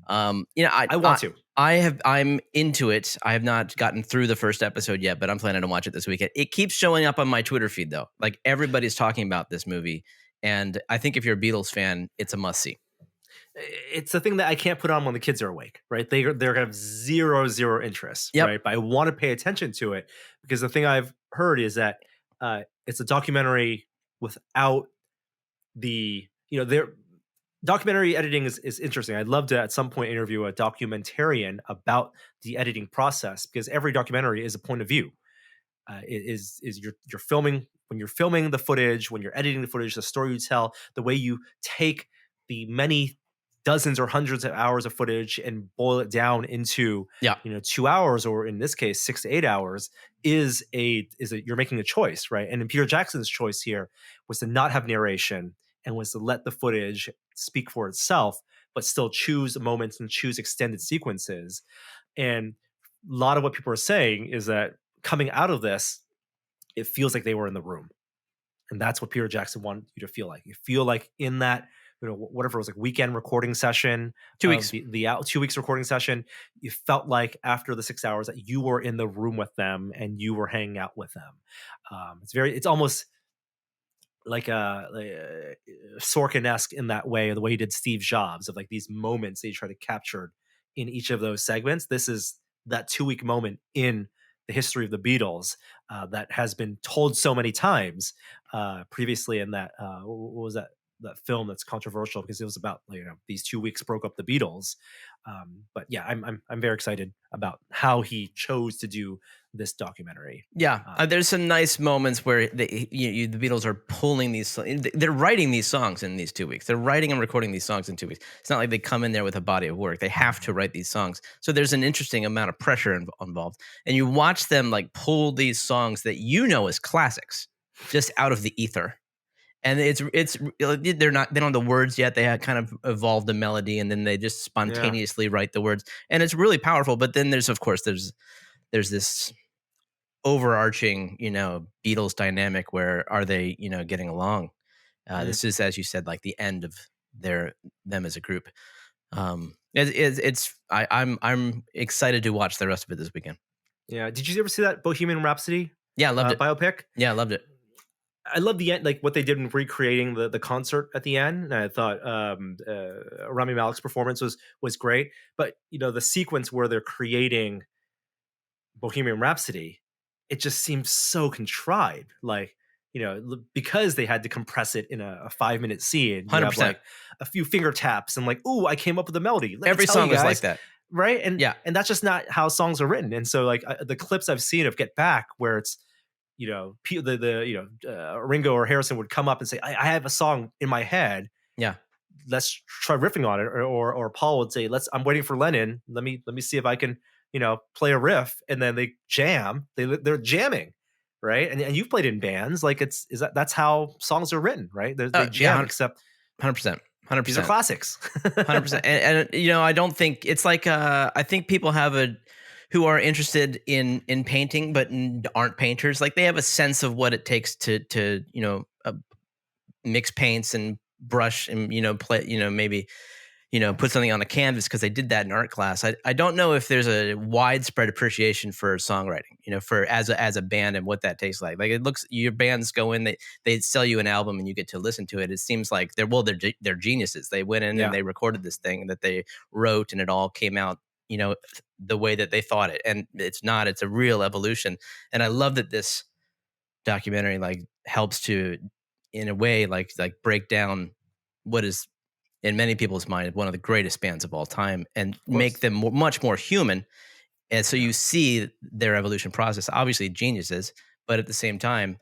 [SPEAKER 2] I want to. I'm into it. I have not gotten through the first episode yet, but I'm planning to watch it this weekend. It keeps showing up on my Twitter feed though. Like everybody's talking about this movie, and I think if you're a Beatles fan, it's a must see.
[SPEAKER 1] it's a thing that I can't put on when the kids are awake, right? They're gonna have zero interest,
[SPEAKER 2] Yep.
[SPEAKER 1] right? But I want to pay attention to it because the thing I've heard is that it's a documentary without the their documentary editing is interesting. I'd love to at some point interview a documentarian about the editing process because every documentary is a point of view. You're filming when you're filming the footage, when you're editing the footage, the story you tell, the way you take the many dozens or hundreds of hours of footage and boil it down into
[SPEAKER 2] Yeah.
[SPEAKER 1] 2 hours, or in this case 6 to 8 hours, is a you're making a choice, right? And in Peter Jackson's choice here was to not have narration and was to let the footage speak for itself, but still choose moments and choose extended sequences. And a lot of what people are saying is that coming out of this, it feels like they were in the room. And that's what Peter Jackson wanted you to feel like. You feel like in that, whatever it was, like weekend recording session,
[SPEAKER 2] 2 weeks.
[SPEAKER 1] the 2 weeks recording session, you felt like after the 6 hours that you were in the room with them and you were hanging out with them. It's almost like a Sorkin-esque in that way, the way he did Steve Jobs, of like these moments that he tried to capture in each of those segments. This is that 2 week moment in the history of the Beatles that has been told so many times previously in that what was that film that's controversial because it was about these 2 weeks broke up the Beatles. But yeah, I'm very excited about how he chose to do this documentary.
[SPEAKER 2] Yeah, there's some nice moments where the Beatles are pulling these. They're writing these songs in these 2 weeks. They're writing and recording these songs in 2 weeks. It's not like they come in there with a body of work. They have to write these songs. So there's an interesting amount of pressure involved. And you watch them like pull these songs that as classics just out of the ether. And they don't have the words yet. They had kind of evolved the melody, and then they just spontaneously write the words, and it's really powerful. But then there's this overarching, Beatles dynamic where are they, getting along? This is, as you said, like the end of them as a group. I'm excited to watch the rest of it this weekend.
[SPEAKER 1] Yeah. Did you ever see that Bohemian Rhapsody?
[SPEAKER 2] Yeah, I loved it.
[SPEAKER 1] Biopic?
[SPEAKER 2] Yeah, I loved it.
[SPEAKER 1] I love the end, like what they did in recreating the concert at the end. And I thought Rami Malek's performance was great. But the sequence where they're creating Bohemian Rhapsody, it just seems so contrived. Like because they had to compress it in a 5-minute scene.
[SPEAKER 2] 100%.
[SPEAKER 1] You have like a few finger taps and like, ooh, I came up with a melody.
[SPEAKER 2] Every song is like that.
[SPEAKER 1] Right. And
[SPEAKER 2] yeah,
[SPEAKER 1] and that's just not how songs are written. And so like the clips I've seen of Get Back where it's Ringo or Harrison would come up and say, I have a song in my head.
[SPEAKER 2] Yeah.
[SPEAKER 1] Let's try riffing on it. Or Paul would say, I'm waiting for Lennon. Let me see if I can, play a riff. And then they jam. They're jamming. Right. And you've played in bands. Like that's how songs are written, right? They jam,
[SPEAKER 2] yeah,
[SPEAKER 1] except
[SPEAKER 2] 100%. 100%.
[SPEAKER 1] These are classics.
[SPEAKER 2] 100%. And I don't think it's like I think people who are interested in painting but aren't painters, like they have a sense of what it takes to mix paints and brush and play, maybe put something on a canvas because they did that in art class. I don't know if there's a widespread appreciation for songwriting, for as a band and what that takes like it looks. Your bands go in, they sell you an album and you get to listen to it. It seems like they're geniuses. They went in and they recorded this thing that they wrote and it all came out the way that they thought it. And it's a real evolution. And I love that this documentary like helps to, in a way, like break down what is in many people's mind one of the greatest bands of all time and make them much more human. And so you see their evolution process, obviously geniuses, but at the same time,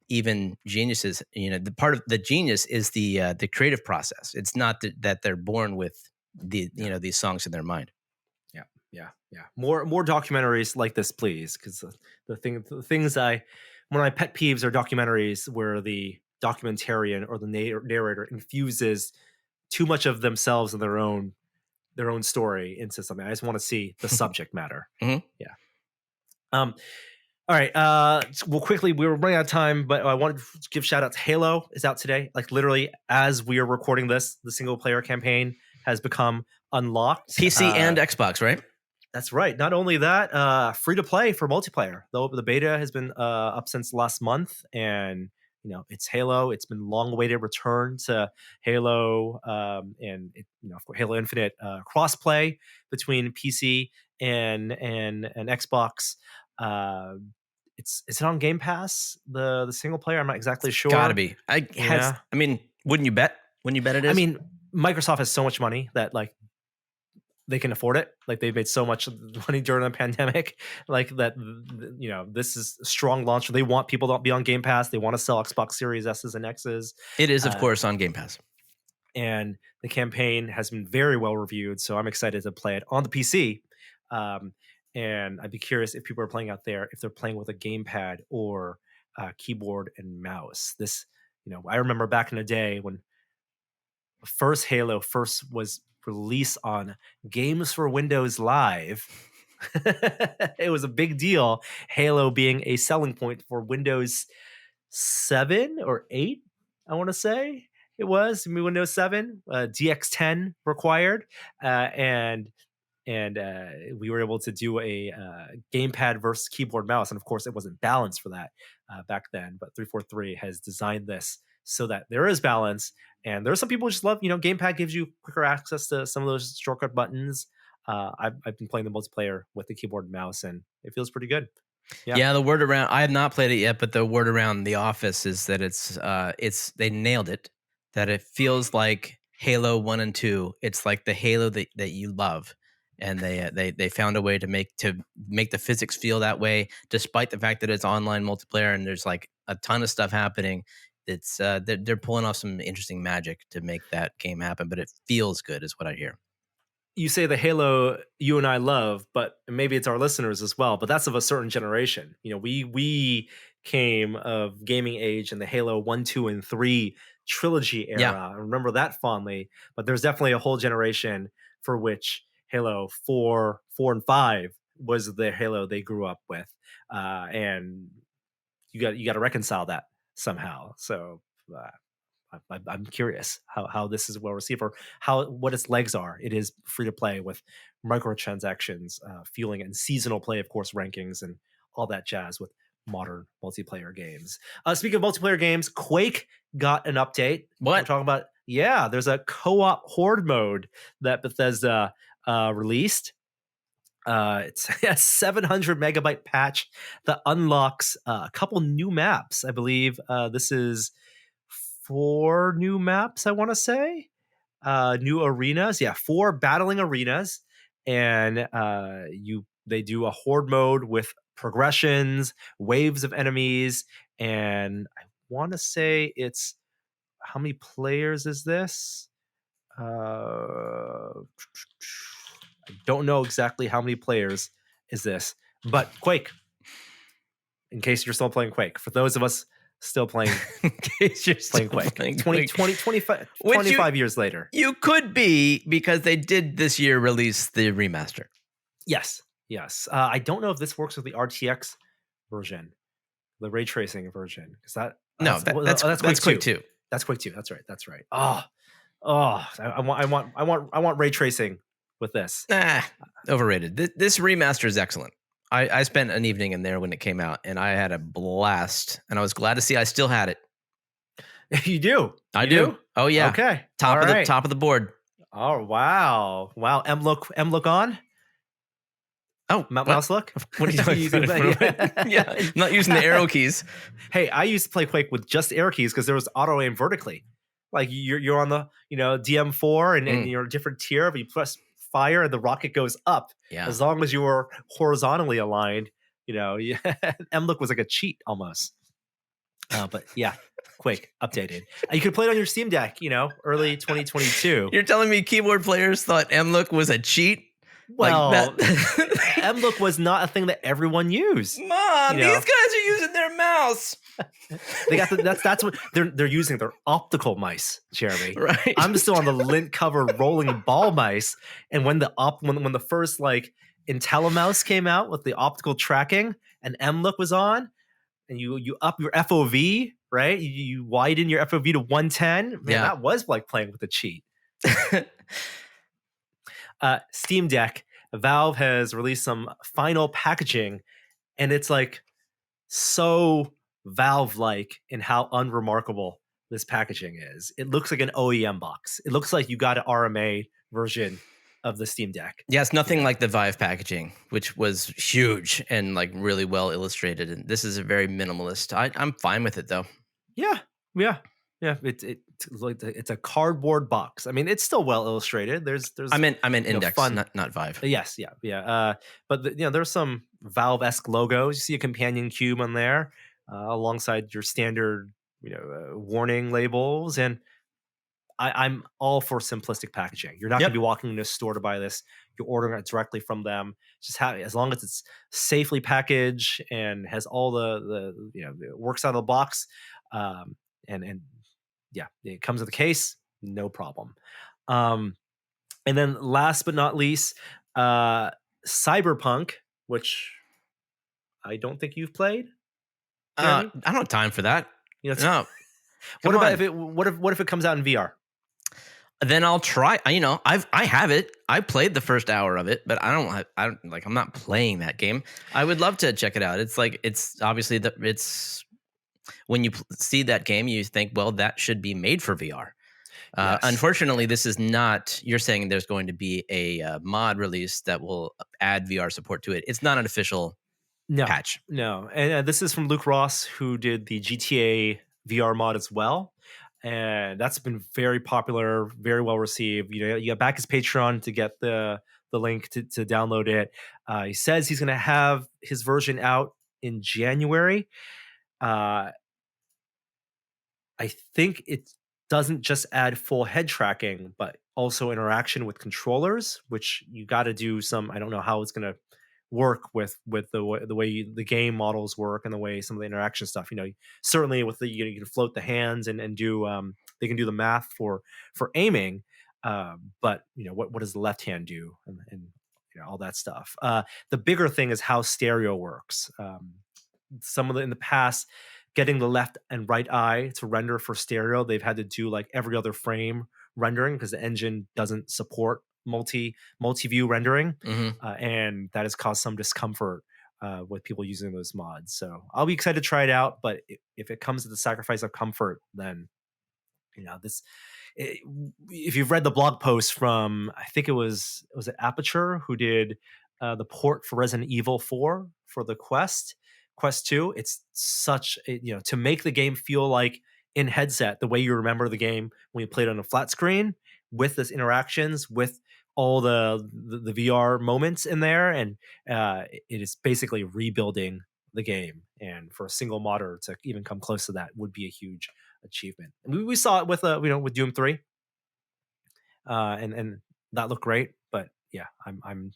[SPEAKER 2] even geniuses, the part of the genius is the creative process. It's not that they're born with these songs in their mind.
[SPEAKER 1] Yeah. More documentaries like this, please. Because the things one of my pet peeves are documentaries where the documentarian or the narrator infuses too much of themselves and their own story into something. I just want to see the subject matter.
[SPEAKER 2] Mm-hmm.
[SPEAKER 1] Yeah. All right. Well, quickly, we were running out of time, but I wanted to give shout out to Halo is out today. Like literally, as we are recording this, the single player campaign has become unlocked.
[SPEAKER 2] PC and Xbox, right?
[SPEAKER 1] That's right. Not only that, free to play for multiplayer. The beta has been up since last month, and it's Halo. It's been long awaited return to Halo, and Halo Infinite crossplay between PC and Xbox. Uh, is it on Game Pass? The single player? I'm not exactly sure.
[SPEAKER 2] Gotta be.
[SPEAKER 1] Yeah.
[SPEAKER 2] I mean, wouldn't you bet? Wouldn't you bet it is?
[SPEAKER 1] I mean, Microsoft has so much money that like they can afford it. Like they've made so much money during the pandemic, like that. This is a strong launch. They want people to be on Game Pass. They want to sell Xbox Series S's and X's.
[SPEAKER 2] It is, of course, on Game Pass.
[SPEAKER 1] And the campaign has been very well reviewed, so I'm excited to play it on the PC. And I'd be curious if people are playing out there, if they're playing with a gamepad or keyboard and mouse. I remember back in the day when the first Halo was released on Games for Windows Live. It was a big deal, Halo being a selling point for Windows 7 or 8, I want to say. It was Windows 7, DX10 required, and we were able to do a gamepad versus keyboard mouse, and of course, it wasn't balanced for that back then. But 343 has designed this so that there is balance, and there are some people who just love. Gamepad gives you quicker access to some of those shortcut buttons. I've been playing the multiplayer with the keyboard and mouse, and it feels pretty good.
[SPEAKER 2] Yeah, the word around, I have not played it yet, but the word around the office is that it's they nailed it. That it feels like Halo 1 and 2. It's like the Halo that you love. And they found a way to make the physics feel that way, despite the fact that it's online multiplayer and there's like a ton of stuff happening. It's they're pulling off some interesting magic to make that game happen, but it feels good is what I hear.
[SPEAKER 1] You say the Halo you and I love, but maybe it's our listeners as well, but that's of a certain generation. We came of gaming age in the Halo 1, 2, and 3 trilogy era.
[SPEAKER 2] Yeah.
[SPEAKER 1] I remember that fondly, but there's definitely a whole generation for which Halo 4, 4, and 5 was the Halo they grew up with. And you got to reconcile that somehow. So I'm curious how this is well received, or what its legs are. It is free to play with microtransactions, fueling, and seasonal play, of course, rankings and all that jazz with modern multiplayer games. Speaking of multiplayer games, Quake got an update.
[SPEAKER 2] What?
[SPEAKER 1] We're talking about? Yeah, there's a co-op horde mode that Bethesda released. It's a 700 megabyte patch that unlocks a couple new maps. I believe this is 4 new maps, I want to say. New arenas. Yeah, 4 battling arenas. And they do a horde mode with progressions, waves of enemies. And I want to say it's, how many players is this? I don't know exactly how many players is this, but Quake, in case you're still playing Quake, for those of us still playing,
[SPEAKER 2] in case you're
[SPEAKER 1] playing Quake, 25 years later.
[SPEAKER 2] You could be, because they did this year release the remaster.
[SPEAKER 1] Yes. I don't know if this works with the RTX version, the ray tracing version, because that's Quake 2. That's Quake 2. That's right. I want ray tracing with this.
[SPEAKER 2] Overrated. This remaster is excellent. I spent an evening in there when it came out, and I had a blast. And I was glad to see I still had it.
[SPEAKER 1] You do?
[SPEAKER 2] I do. Oh yeah.
[SPEAKER 1] Okay.
[SPEAKER 2] Top of the board.
[SPEAKER 1] Oh wow. M look on. Oh, mouse look.
[SPEAKER 2] What are you talking about? Yeah, I'm not using the arrow keys.
[SPEAKER 1] Hey, I used to play Quake with just arrow keys because there was auto aim vertically. Like you're on the DM4 and you're a different tier, but you press fire and the rocket goes up.
[SPEAKER 2] Yeah.
[SPEAKER 1] As long as you were horizontally aligned, M-Look was like a cheat almost. But yeah, Quake updated. You could play it on your Steam Deck, early 2022.
[SPEAKER 2] You're telling me keyboard players thought M-Look was a cheat?
[SPEAKER 1] Well, M-Look was not a thing that everyone used.
[SPEAKER 2] Mom, these guys are using their mouse.
[SPEAKER 1] They got that's what they're using, their optical mice, Jeremy.
[SPEAKER 2] Right.
[SPEAKER 1] I'm still on the lint covered rolling ball mice, and when the first like IntelliMouse came out with the optical tracking and M-Look was on, and you up your FOV, right? You widen your FOV to 110. Man, that was like playing with a cheat. Steam Deck, Valve has released some final packaging, and it's like so Valve-like in how unremarkable this packaging is. It looks like an OEM box. It looks like you got an RMA version of the Steam Deck.
[SPEAKER 2] Yeah, it's nothing
[SPEAKER 1] Yeah.
[SPEAKER 2] like the Vive packaging, which was huge and like really well illustrated. And this is a very minimalist. I'm fine with it though.
[SPEAKER 1] Yeah, yeah, yeah. It's a cardboard box. I mean, it's still well illustrated. There's
[SPEAKER 2] I'm in Index,
[SPEAKER 1] fun.
[SPEAKER 2] not Vive.
[SPEAKER 1] Yes, yeah, yeah. But there's some Valve-esque logos. You see a companion cube on there, alongside your standard, warning labels, and I'm all for simplistic packaging. You're not going
[SPEAKER 2] Yep.
[SPEAKER 1] to be walking into a store to buy this. You're ordering it directly from them. Just as long as it's safely packaged and has all it works out of the box, and yeah, it comes with a case, no problem. And then last but not least, Cyberpunk, which I don't think you've played.
[SPEAKER 2] I don't have time for that. No.
[SPEAKER 1] What if it comes out in VR?
[SPEAKER 2] Then I'll try. I have it. I played the first hour of it, but I'm not playing that game. I would love to check it out. It's obviously it's when you see that game, you think, well, that should be made for VR.
[SPEAKER 1] Yes.
[SPEAKER 2] Unfortunately, this is not. You're saying there's going to be a mod release that will add VR support to it. It's not an official patch.
[SPEAKER 1] No, and this is from Luke Ross, who did the GTA VR mod as well. And that's been very popular, very well received. You got back his Patreon to get the link to download it. He says he's going to have his version out in January. I think it doesn't just add full head tracking, but also interaction with controllers, which you got to do some. I don't know how it's going to work with the way the game models work and the way some of the interaction stuff. Certainly with you can float the hands and do they can do the math for aiming, but what does the left hand do and all that stuff. The bigger thing is how stereo works. In the past, getting the left and right eye to render for stereo, they've had to do like every other frame rendering because the engine doesn't support multi-view rendering, and that has caused some discomfort with people using those mods. So I'll be excited to try it out, but if it comes to the sacrifice of comfort, then if you've read the blog post from, I think it was Aperture who did the port for Resident Evil 4 for the Quest 2, it's such to make the game feel like in headset the way you remember the game when you played on a flat screen with this interactions with all the VR moments in there, and it is basically rebuilding the game. And for a single modder to even come close to that would be a huge achievement. And we saw it with with Doom 3, and that looked great. But yeah, I'm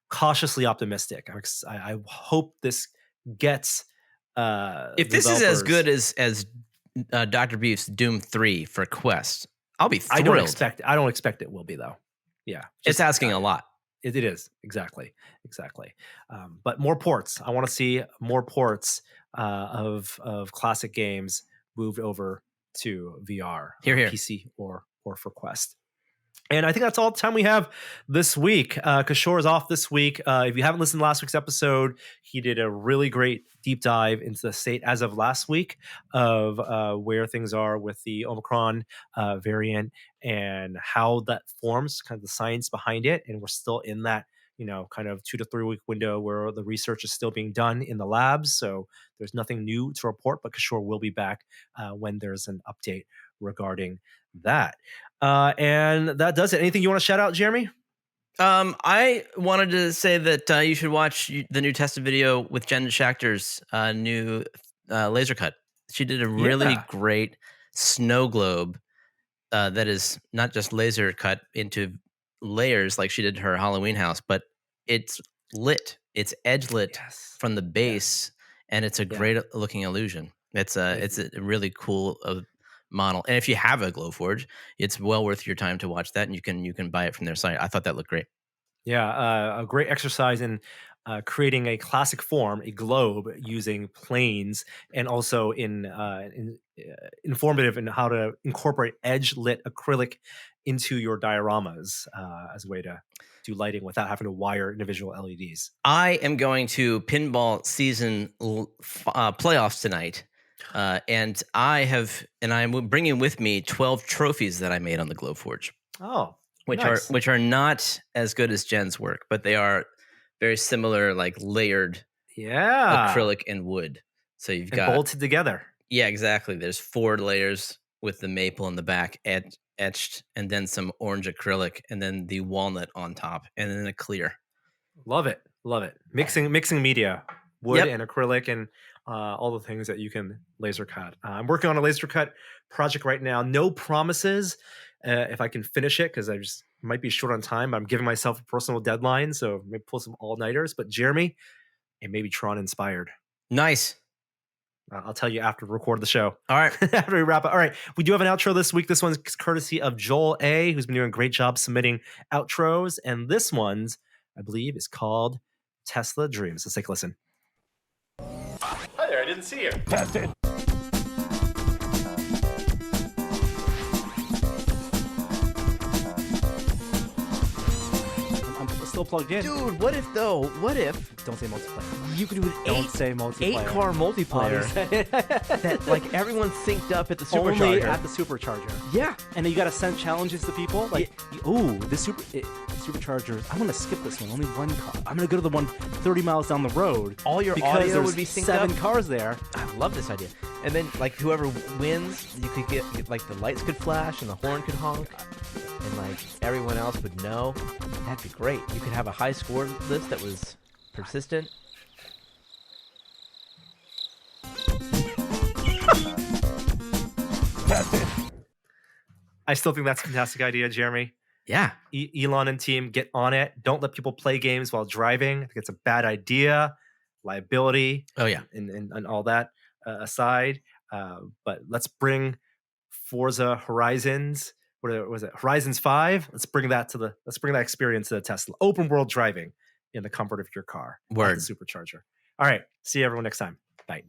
[SPEAKER 1] cautiously optimistic. I hope this gets.
[SPEAKER 2] If this is as good as Dr. Beef's Doom 3 for Quest, I'll be thrilled.
[SPEAKER 1] I don't expect it will be though. Yeah,
[SPEAKER 2] it's asking a lot.
[SPEAKER 1] It is exactly. But more ports. I want to see more ports of classic games moved over to VR,
[SPEAKER 2] here,
[SPEAKER 1] PC or for Quest. And I think that's all the time we have this week. Kishore is off this week. If you haven't listened to last week's episode, he did a really great deep dive into the state as of last week of where things are with the Omicron variant and how that forms, kind of the science behind it. And we're still in that, kind of 2 to 3 week window where the research is still being done in the labs. So there's nothing new to report, but Kishore will be back when there's an update regarding that. And that does it. Anything you want to shout out, Jeremy?
[SPEAKER 2] I wanted to say that you should watch the new tested video with Jen Schachter's new laser cut. She did a really great snow globe that is not just laser cut into layers like she did her Halloween house, but it's lit. It's edge lit from the base, and it's a great looking illusion. It's a really cool model. And if you have a Glowforge, it's well worth your time to watch that, and you can buy it from their site. I thought that looked great.
[SPEAKER 1] Yeah, a great exercise in creating a classic form, a globe, using planes, and also in informative in how to incorporate edge lit acrylic into your dioramas as a way to do lighting without having to wire individual LEDs.
[SPEAKER 2] I am going to pinball season playoffs tonight. And I'm bringing with me 12 trophies that I made on the Glowforge,
[SPEAKER 1] Oh,
[SPEAKER 2] which
[SPEAKER 1] nice.
[SPEAKER 2] are not as good as Jen's work, but they are very similar, like layered
[SPEAKER 1] Yeah.
[SPEAKER 2] acrylic and wood. So you've
[SPEAKER 1] And
[SPEAKER 2] got
[SPEAKER 1] bolted together.
[SPEAKER 2] yeah, exactly. There's 4 layers with the maple in the back etched, and then some orange acrylic, and then the walnut on top, and then a clear.
[SPEAKER 1] Love it. Love it. Mixing media, wood
[SPEAKER 2] Yep.
[SPEAKER 1] and acrylic, and all the things that you can laser cut. I'm working on a laser cut project right now. No promises if I can finish it because I just might be short on time. I'm giving myself a personal deadline, so maybe pull some all nighters. But Jeremy, it may be Tron inspired.
[SPEAKER 2] Nice.
[SPEAKER 1] I'll tell you after we record the show.
[SPEAKER 2] All right.
[SPEAKER 1] After we wrap up. All right. We do have an outro this week. This one's courtesy of Joel A., who's been doing a great job submitting outros. And this one's, I believe, is called Tesla Dreams. Let's take a listen.
[SPEAKER 3] Hi there, I didn't see you. Tested.
[SPEAKER 4] I'm still plugged in.
[SPEAKER 5] Dude, what if though? What if
[SPEAKER 4] Don't say multiplayer.
[SPEAKER 5] you could do an
[SPEAKER 4] Don't say multiplayer.
[SPEAKER 5] 8-car multiplayer that like everyone's synced up at the supercharger?
[SPEAKER 4] Only at the supercharger.
[SPEAKER 5] Yeah.
[SPEAKER 4] And then you got to send challenges to people. Like, ooh, this supercharger. I'm gonna skip this one. Only one car. I'm gonna go to the one 30 miles down the road.
[SPEAKER 5] All your
[SPEAKER 4] because
[SPEAKER 5] audio
[SPEAKER 4] there's
[SPEAKER 5] would be synced
[SPEAKER 4] 7
[SPEAKER 5] up.
[SPEAKER 4] cars there.
[SPEAKER 5] I love this idea. And then like whoever wins, you could get like the lights could flash and the horn could honk. And like everyone else would know. That'd be great. You could have a high score list that was persistent.
[SPEAKER 1] I still think that's a fantastic idea, Jeremy.
[SPEAKER 2] Yeah.
[SPEAKER 1] Elon and team, get on it. Don't let people play games while driving. I think it's a bad idea. Liability.
[SPEAKER 2] Oh yeah.
[SPEAKER 1] And all that aside. But let's bring Forza Horizons. What was it? Horizons 5. Let's bring that experience to the Tesla. Open world driving in the comfort of your car.
[SPEAKER 2] Word.
[SPEAKER 1] Off the supercharger. All right. See everyone next time. Bye.